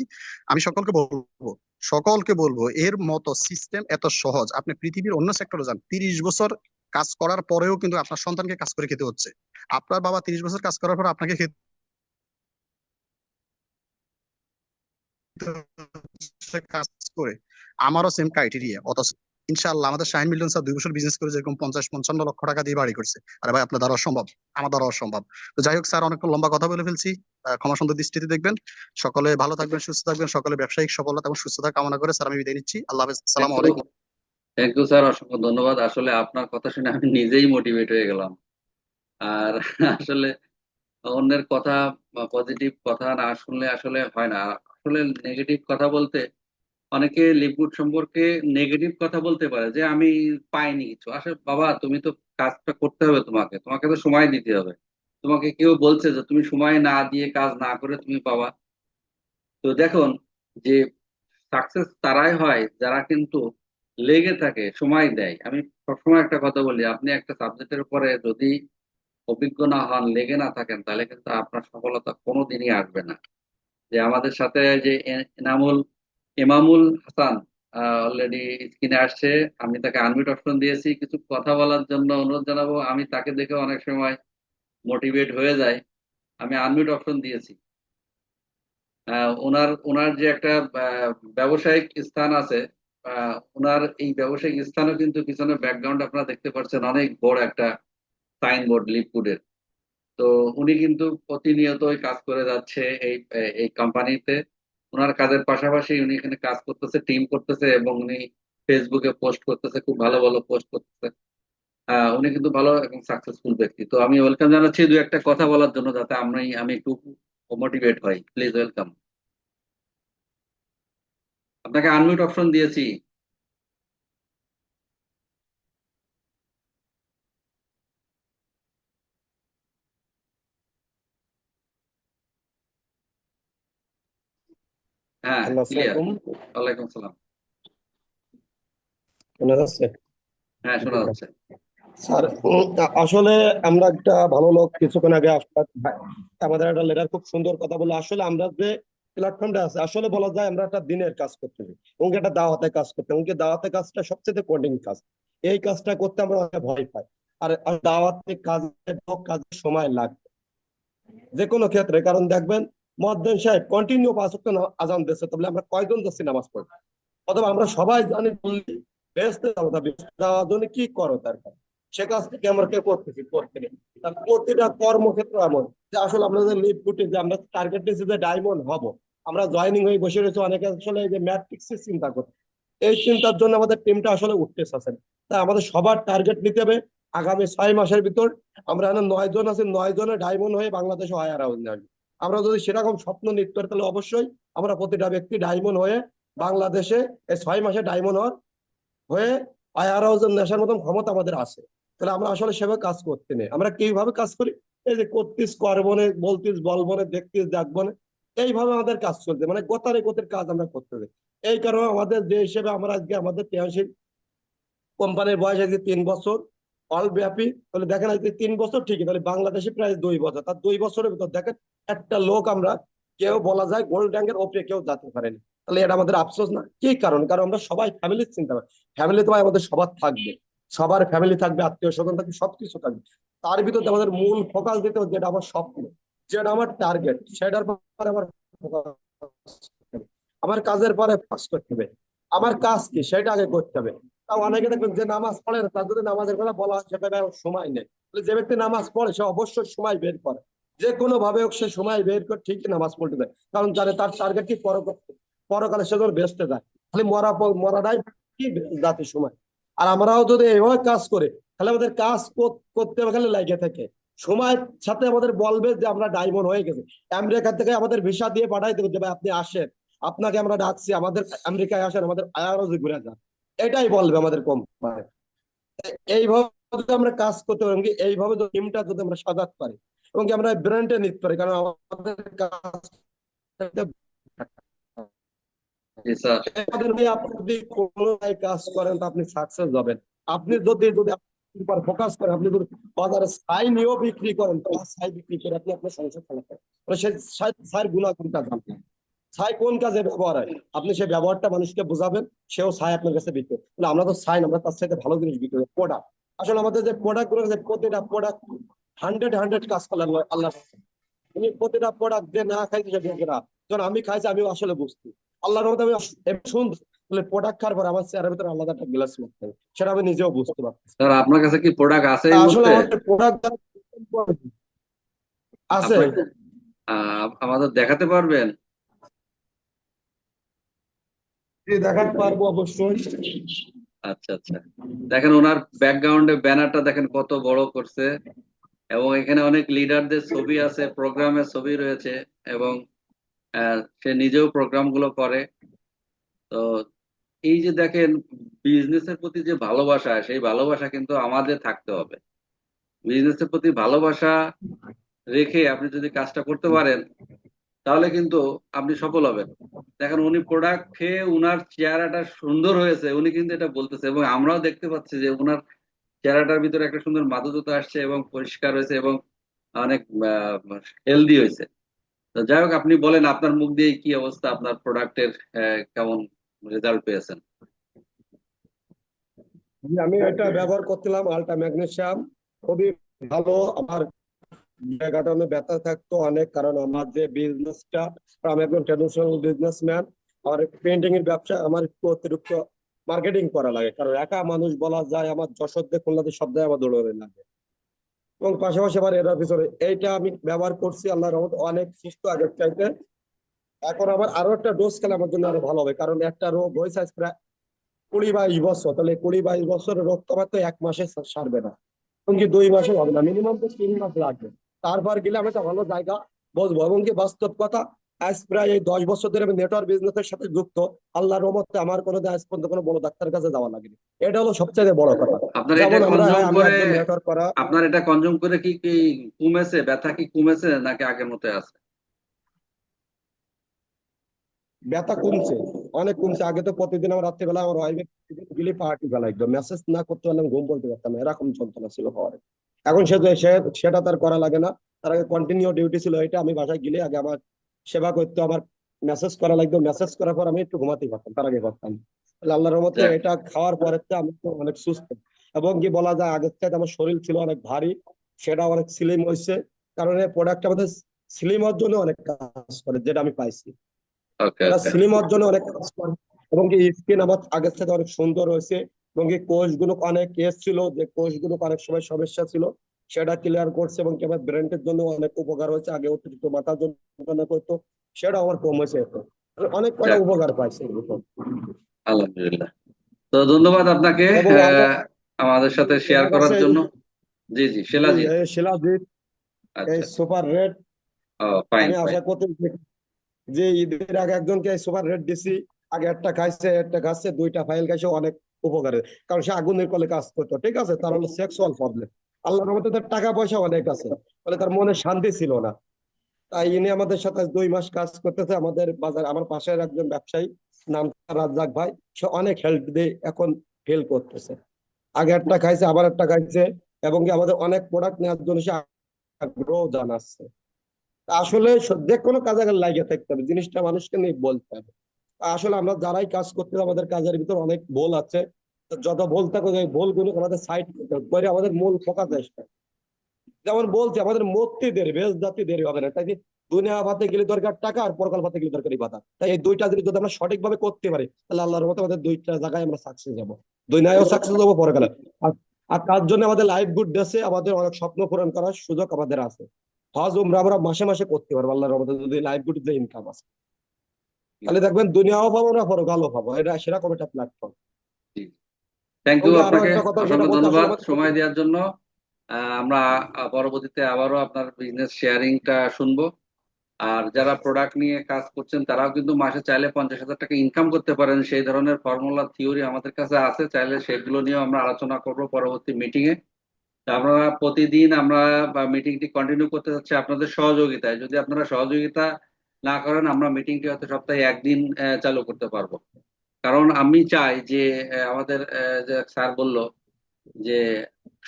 আমি সকলকে বলবো এর মতো সিস্টেম এত সহজ আপনি পৃথিবীর অন্য সেক্টরে যান, 30 বছর কাজ করার পরেও কিন্তু আপনার সন্তানকে কাজ করে খেতে হচ্ছে। আপনার বাবা 30 বছর কাজ করার পর আপনাকে খেতে হচ্ছে কাজ করে। আমারও সেম ক্রাইটেরিয়া। অথচ ইনশাআল্লাহ আমাদের শাহিন মিল্টন স্যার 2 বছর বিজনেস করে যেরকম 50-55 লক্ষ টাকা দিয়ে বাড়ি করছে, আরে ভাই আপনার দ্বারা অসম্ভব, আমার দ্বারা অসম্ভব। তো যাই হোক স্যার, অনেক লম্বা কথা বলে ফেলছি, ক্ষমা সুন্দর দৃষ্টিতে দেখবেন। সকলে ভালো থাকবেন, সুস্থ থাকবেন, সকলে ব্যবসায়িক সফলতা এবং সুস্থতা কামনা করে স্যার আমি বিদায় নিচ্ছি। আল্লাহ হাফেজ, থ্যাংক আসসালামু ইউ। আলাইকুম। থ্যাংক ইউ স্যার, অসংখ্য ধন্যবাদ। আসলে আপনার কথা শুনে আমি নিজেই মোটিভেট হয়ে গেলাম। আর আসলে অন্যের কথা, পজিটিভ কথা না শুনলে আসলে হয় না। আসলে নেগেটিভ কথা বলতে, অনেকে লিকুইড সম্পর্কে নেগেটিভ কথা বলতে পারে যে আমি পাইনি কিছু। আসলে বাবা, তুমি তো কাজটা করতে হবে, তোমাকে তোমাকে তো সময় দিতে হবে। তোমাকে কেউ বলছে যে তুমি সময় না দিয়ে কাজ না করে তুমি পাবা? তো দেখুন, যে সাকসেস তারাই হয় যারা কিন্তু লেগে থাকে, সময় দেয়। আমি সবসময় একটা কথা বলি, আপনি একটা সাবজেক্টের উপরে যদি অভিজ্ঞ না হন, লেগে না থাকেন, তাহলে কিন্তু আপনার সফলতা কোনোদিনই আসবে না। যে আমাদের সাথে যে এনামুল ইমামুল হাসান অলরেডি স্ক্রিনে আসছে। আমি তাকে আনমিউট অপশন দিয়েছি, কিছু কথা বলার জন্য অনুরোধ জানাবো। আমি তাকে দেখে অনেক সময় মোটিভেট হয়ে যায়। আমি আনমিউট অপশন দিয়েছি। ওনার ওনার যে একটা ব্যবসায়িক স্থান আছে, ওনার এই ব্যবসায়িক স্থানও কিন্তু পিছনে ব্যাকগ্রাউন্ড আপনারা দেখতে পাচ্ছেন, অনেক বড় একটা সাইনবোর্ড লিকুইডের। তো উনি কিন্তু প্রতিনিয়তই কাজ করে যাচ্ছে এই এই কোম্পানিতে। ওনার কাজের পাশাপাশি উনি এখানে কাজ করতেছে, টিম করতেছে, এবং উনি ফেসবুকে পোস্ট করতেছে, খুব ভালো ভালো পোস্ট করতেছে। উনি কিন্তু ভালো এবং সাকসেসফুল ব্যক্তি। তো আমি ওয়েলকাম জানাচ্ছি দু একটা কথা বলার জন্য, যাতে আমি একটু মোটিভেট হই। Please welcome. আপনাকে আনমিউট অপশন দিয়েছি। হ্যাঁ, হ্যালো, ক্লিয়ার। আসসালামু ওয়ালাইকুম সালাম। শোনা যাচ্ছে? হ্যাঁ, শোনা যাচ্ছে। স্যার, আসলে আমরা একটা ভালো লোক কিছুক্ষণ আগে আমাদের একটা লিডার খুব সুন্দর কথা বলে। আসলে আমরা যে প্ল্যাটফর্মটা আছে, আসলে বলা যায় আমরা একটা দিনের কাজ করতেছি এবং একটা দাওয়াতে কাজ করতে, এবং কি দাওয়াতে কাজটা সবচেয়ে কঠিন কাজ। এই কাজটা করতে আমরা অনেক ভয় পাই। আর দাওয়াতে কাজের সময় লাগবে যে কোনো ক্ষেত্রে। কারণ দেখবেন মুয়াজ্জিন সাহেব কন্টিনিউ 5 ওয়াক্ত আজান দিচ্ছে, তাহলে আমরা কয়জন যাচ্ছি নামাজ পড়তে? অথবা আমরা সবাই জানি বললি বেহেশতে যাবো, তা বেহেশতে যাওয়ার জন্য কি করো দরকার? সে কাজ থেকে আমরা কেউ করতে নেই। তার প্রতিটা কর্মক্ষেত্র এমন যে আসলে আমরা যে লিভ গুটি যে আমরা টার্গেট নিচ্ছি যে ডায়মন্ড হব, আমরা জয়েনিং হয়ে বসে রয়েছে অনেকে আসলে এই যে ম্যাট্রিক্সের চিন্তা করতে। এই চিন্তার জন্য আমাদের টিমটা আসলে উঠতে চাচ্ছে না। তাই আমাদের সবার টার্গেট নিতে হবে আগামী 6 মাসের ভিতর আমরা এখানে 9 জন আছি, 9 জনের ডায়মন্ড হয়ে বাংলাদেশে হায়ার হাউস আসবে। আমরা যদি সেরকম স্বপ্ন নিতে পারি তাহলে অবশ্যই আমরা প্রতিটা ব্যক্তি ডায়মন্ড হয়ে বাংলাদেশে এই 6 মাসে ডায়মন্ড হয়ে আয়ার হাউসের নেশার মতন ক্ষমতা আমাদের আছে। তাহলে আমরা আসলে সেভাবে কাজ করতে নেই। আমরা কিভাবে কাজ করি? এই যে করতিস করবনে, বলতিস বলবনে, দেখতিস দেখবনে, এইভাবে আমাদের কাজ চলছে, মানে গোতারে গোতের কাজ আমরা করতে হবে। এই কারণে আমাদের যে হিসেবে আমরা আজকে আমাদের টেনশন কোম্পানির বয়স আজকে 3 বছর অল ব্যাপী, তাহলে দেখেন আজকে 3 বছর ঠিকই, তাহলে বাংলাদেশে প্রায় 2 বছর, তার 2 বছরের ভিতর দেখেন একটা লোক আমরা কেউ বলা যায় গোল্ড র্যাঙ্কের ওপরে কেউ যেতে পারেনি। তাহলে এটা আমাদের আফসোস না? কি কারণ? কারণ আমরা সবাই ফ্যামিলির চিন্তা করি। ফ্যামিলি তো ভাই আমাদের সবার থাকবে, সবার ফ্যামিলি থাকবে, আত্মীয় স্বজন থাকবে, সবকিছু থাকবে। তার ভিতরে আমাদের মূল ফোকাস দিতে হবে যেটা আমার স্বপ্ন, যেটা আমার টার্গেট, সেটার পরে আমার focus করতে হবে। আমার কাজের পরে ফোকাস করতে হবে। আমার কাজ কি সেটা আগে করতে হবে। তাও অনেকে দেখবেন যে নামাজ পড়ে না, তার যদি নামাজের কথা বলা হয় সেটা সময় নেই। যে ব্যক্তি নামাজ পড়ে সে অবশ্যই সময় বের করে, যে কোনো ভাবে হোক সে সময় বের করে ঠিকই নামাজ পড়তে দেয়। কারণ জানে তার টার্গেট কি পরকালে সে ধর বেসতে যায়। খালি মরাটাই কি জাতির সময়। আর আমরাও যদি এইভাবে কাজ করে তাহলে আমাদের কাজ করতে হবে খালি লাগে থাকে। সময়ের সাথে আমাদের বলবে যে আমরা ডায়মন্ড হয়ে গেছে। আমেরিকা থেকে আমাদের ভিসা দিয়ে পাঠাই দেবে যে ভাই আপনি আসেন, আপনাকে আমরা ডাকছি, আমাদের আমেরিকায় আসেন, আমাদের আয়ারও ঘুরে যান, এটাই বলবে আমাদের কোম্পানি। এইভাবে যদি আমরা কাজ করতে পারি, এইভাবে টিমটা যদি আমরা সাজাতে পারি এবং কি আমরা ব্র্যান্ডে নিতে পারি, কারণ আমাদের কাজ জি স্যার। আমাদের নিয়ে আপনি যদি কোনো কাজ করেন তো আপনি সাকসেস হবেন। আপনি যদি যদি উপর ফোকাস করেন, আপনি যদি বাজারে ছাই নিয়েও বিক্রি করেন, তো ছাই বিক্রি করে আপনি আপনার সংসার চালাতে পারেন। সেই ছাইয়ের গুণাগুণটা জানতেন, ছাই কোন কাজে ব্যবহার হয়, আপনি সেই ব্যবহারটা মানুষকে বোঝাবেন, সেও ছাই আপনার কাছে বিক্রি করবে। আমরা তো ছাই না, আমরা তার সাথে ভালো জিনিস বিক্রি করি, প্রোডাক্ট। আসলে আমাদের যে প্রোডাক্ট গুলো আছে প্রতিটা প্রোডাক্ট 100 কাজ করলাম আল্লাহ। তুমি প্রতিটা প্রোডাক্ট যে না খাইতে সে দেখবে না। যখন আমি খাইছি আমিও আসলে বুঝছি আল্লাহর রহমতে আমি শুনছি প্রোডাক্ট খাওয়ার পর আমার চেহারার ভিতরে আলাদা একটা গ্লাস লাগছে, সেটা আমি নিজেও বুঝতে পারছি। স্যার, আপনার কাছে কি প্রোডাক্ট আছে তা এই আসলে মুহূর্তে? আমাদের প্রোডাক্ট আছে। আপনার আমাদের দেখাতে পারবেন? দেখাতে পারবো অবশ্যই। আচ্ছা আচ্ছা। দেখেন ওনার ব্যাকগ্রাউন্ডে ব্যানারটা দেখেন কত বড় করছে, এবং এখানে অনেক লিডারদের ছবি আছে, প্রোগ্রামের ছবি রয়েছে, এবং সে নিজেও প্রোগ্রাম গুলো করে। তো এই যে দেখেন, বিজনেসের প্রতি যে ভালোবাসা, সেই ভালোবাসা কিন্তু আমাদের থাকতে হবে। বিজনেসের প্রতি ভালোবাসা রেখে আপনি যদি কাজটা করতে পারেন তাহলে কিন্তু আপনি সফল হবেন। দেখেন উনি প্রোডাক্ট খেয়ে উনার চেহারাটা সুন্দর হয়েছে, উনি কিন্তু এটা বলতেছে, এবং আমরাও দেখতে পাচ্ছি যে উনার চেহারাটার ভিতরে একটা সুন্দর মাধুর্যতা আসছে এবং পরিষ্কার হয়েছে এবং অনেক হেলদি হয়েছে। তো যাই হোক, আপনি বলেন আপনার মুখ দিয়ে কি অবস্থা, আপনার প্রোডাক্টের কেমন রেজাল্ট পেয়েছেন? আমি এটা ব্যবহার করছিলাম, আলটা ম্যাগনেসিয়াম, খুবই ভালো। আমার জায়গাটা ব্যথা থাকতো অনেক, কারণ আমার যে বিজনেসটা, আমি একজন ট্রেডিশনাল বিজনেসম্যান। আমার পেন্টিং এর ব্যবসা, আমার একটু অতিরিক্ত মার্কেটিং করা লাগে, কারণ একা মানুষ বলা যায় আমার যশোর দিয়ে খুলনাতে সব জায়গায় আমার দৌড়াতে লাগে। এবং পাশাপাশি আবার এর পিছনে এইটা আমি ব্যবহার করছি, আল্লাহর রহমতে অনেক সুস্থ আগের চাইতে। এখন আবার আরো একটা ডোজ খেলে আমার জন্য আরো ভালো হবে, কারণ একটা রোগ হয়েছে আজ প্রায় 20-22 বছর, তাহলে 20-22 বছরের রোগ তো আমার তো 1 মাসে সারবে না, এমনকি 2 মাসে হবে না, মিনিমাম তো 3 মাস লাগবে। তারপর গেলে আমি একটা ভালো জায়গা বসবো। এবং কি বাস্তব কথা, আজ প্রায় এই 10 বছর ধরে আমি নেটওয়ার্ক বিজনেসের সাথে যুক্ত। আল্লাহর রহমতে আমার কোনো আজ পর্যন্ত কোনো বড় ডাক্তারের কাছে যাওয়া লাগেনি। এটা হলো সবচেয়ে বড় কথা। আপনার এটা যেমন আমরা, কনজিউম হ্যাঁ, আমি করে একজন নেটওয়ার্ক করা। আপনার এটা কনজিউম করে কি কি কমেছে? ব্যথা কি কমেছে নাকি আগের মতো আছে? ব্যথা কমছে, অনেক কমছে। আগে তো প্রতিদিন আমার রাত্রিবেলা আমার ওয়াইফে গেলে পার্টি ফেলা, একদম মেসেজ না করতে পারলে আমি ঘুম বলতে পারতাম না, এরকম যন্ত্রণা ছিল হওয়ার। এখন সেটা তার করা লাগে না। তার আগে কন্টিনিউ ডিউটি ছিল এটা, আমি বাসায় গেলে আগে আমার সেবা করতে আমার মেসেজ করা লাগতো, মেসেজ করার পর আমি একটু ঘুমাতে পারতাম, তার আগে করতাম। তাহলে আল্লাহর রহমতে যাক, এটা খাওয়ার পরে তো আমি তো অনেক সুস্থ, এবং কি বলা যায় আগের থেকে আমার শরীর ছিল অনেক ভারী, সেটা অনেক স্লিম হয়েছে। কারণ এই প্রোডাক্ট আমাদের স্লিম হওয়ার জন্য অনেক কাজ করে, যেটা আমি পাইছি। ওকে এটা ওকে। স্লিম হওয়ার জন্য অনেক কাজ করে, এবং কি স্কিন আমার আগের থেকে অনেক সুন্দর হয়েছে, এবং কি কোষগুলো অনেক কেস ছিল, যে কোষগুলো অনেক সময় সমস্যা ছিল সেটা ক্লিয়ার করছে, এবং কি আমার ব্রেনের জন্য অনেক উপকার হয়েছে। আগে অতিরিক্ত মাথা যন্ত্রণা করতো, সেটা আমার কম হয়েছে এখন। অনেক কয়টা যাক, উপকার পাইছে এরকম। আলহামদুলিল্লাহ। তো ধন্যবাদ আপনাকে এবং আমরা আমাদের সাথে শেয়ার আমার করার কাছে জন্য। জি জি, জি, শিলাজি। এই শিলাজিৎ, এই আচ্ছা। সুপার রেড, ও, ফাইন আমি ফাইন। আশা করতে যে ঈদের আগে একজনকে সুপার রেড দিছি, আগে একটা খাইছে, একটা খাচ্ছে, দুইটা ফাইল খাইছে, অনেক উপকারে। কারণ সে আগুনের কলে কাজ করতো, ঠিক আছে, তার হলো সেক্সুয়াল প্রবলেম। আল্লাহর রহমতে তার টাকা পয়সা অনেক আছে, ফলে তার মনে শান্তি ছিল না। তাই ইনি আমাদের সাথে 2 মাস কাজ করতেছে আমাদের বাজার, আমার পাশের একজন ব্যবসায়ী, নাম তার রাজ্জাক ভাই, সে অনেক হেল্প দিয়ে এখন ফেল করতেছে। আগে একটা খাইছে, আবার একটা খাইছে, এবং কি আমাদের অনেক প্রোডাক্ট নেওয়ার জন্য সে আগ্রহ জানাচ্ছে। আসলে যে কোনো কাজে আগে লাগিয়ে থাকতে হবে, জিনিসটা মানুষকে নিয়ে বলতে হবে। আসলে আমরা যারাই কাজ করতে হবে, আমাদের কাজের ভিতর অনেক ভুল আছে। তো যত ভুল থাকে ওই ভুলগুলো আমাদের সাইড করতে হবে, পরে আমাদের মূল ফোকাস আসবে। যেমন বলছি, আমাদের মূর্তি দেরি, বেশ জাতি দেরি হবে না, তাই কি? দুনিয়া ভাতে গেলে দরকার টাকা, আর পরকাল ভাতে গেলে দরকার ইবাদত। তাই এই দুইটা জিনিস যদি আমরা সঠিকভাবে করতে পারি, তাহলে আল্লাহর মতো আমাদের দুইটা জায়গায় আমরা সাকসেস যাবো, দুনিয়ায়ও সাকসেস হবো, পরকালে। আর আর তার জন্য আমাদের লাইফ গুড দেশে আমাদের অনেক স্বপ্ন পূরণ করার সুযোগ আমাদের আছে। হজ উমরা আমরা মাসে মাসে করতে পারবো আল্লাহর রহমতে, যদি লাইফ গুড যে ইনকাম আছে, তাহলে দেখবেন দুনিয়াও পাবো না, পরকালও পাবো। এটা সেরকম একটা প্ল্যাটফর্ম। থ্যাংক এবং ইউ আরো আপনাকে, একটা কথা যেটা অসংখ্য বলতে আসলে ধন্যবাদ আমাদের সময় দেওয়ার জন্য। আমরা পরবর্তীতে আবারও আপনার বিজনেস শেয়ারিংটা শুনবো। আর যারা প্রোডাক্ট নিয়ে কাজ করছেন তারাও কিন্তু মাসে চাইলে 50,000 টাকা ইনকাম করতে পারেন, সেই ধরনের ফর্মুলা থিওরি আমাদের কাছে আছে, চাইলে সেগুলো নিয়েও আমরা আলোচনা করব পরবর্তী মিটিং এ। তা আমরা প্রতিদিন আমরা মিটিংটি কন্টিনিউ করতে যাচ্ছি আপনাদের সহযোগিতায়। যদি আপনারা সহযোগিতা না করেন, আমরা মিটিংটি হয়তো সপ্তাহে একদিন চালু করতে পারবো। কারণ আমি চাই যে আমাদের যে স্যার বলল যে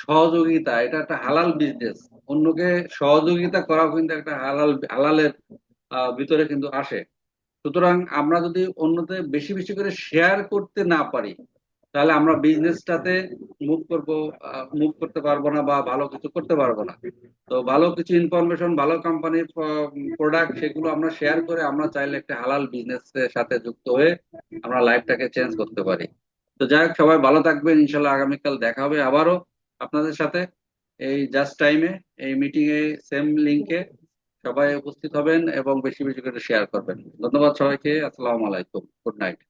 সহযোগিতা এটা একটা হালাল বিজনেস, অন্যকে সহযোগিতা করাও কিন্তু একটা হালালের ভিতরে কিন্তু আসে। সুতরাং আমরা যদি অন্যদের বেশি বেশি করে শেয়ার করতে না পারি, তাহলে আমরা বিজনেসটাতে মুভ করতে পারবো না বা ভালো কিছু করতে পারবো না। তো ভালো কিছু ইনফরমেশন, ভালো কোম্পানির প্রোডাক্ট, সেগুলো আমরা শেয়ার করে আমরা চাইলে একটা হালাল বিজনেস এর সাথে যুক্ত হয়ে আমরা লাইফটাকে চেঞ্জ করতে পারি। তো যাই হোক, সবাই ভালো থাকবেন, ইনশাল্লাহ আগামীকাল দেখা হবে আবারও আপনাদের সাথে এই জাস্ট টাইমে, এই মিটিং এ, সেম লিংকে সবাই উপস্থিত হবেন এবং বেশি বেশি করে শেয়ার করবেন। ধন্যবাদ সবাইকে। আসসালামু আলাইকুম, গুড নাইট।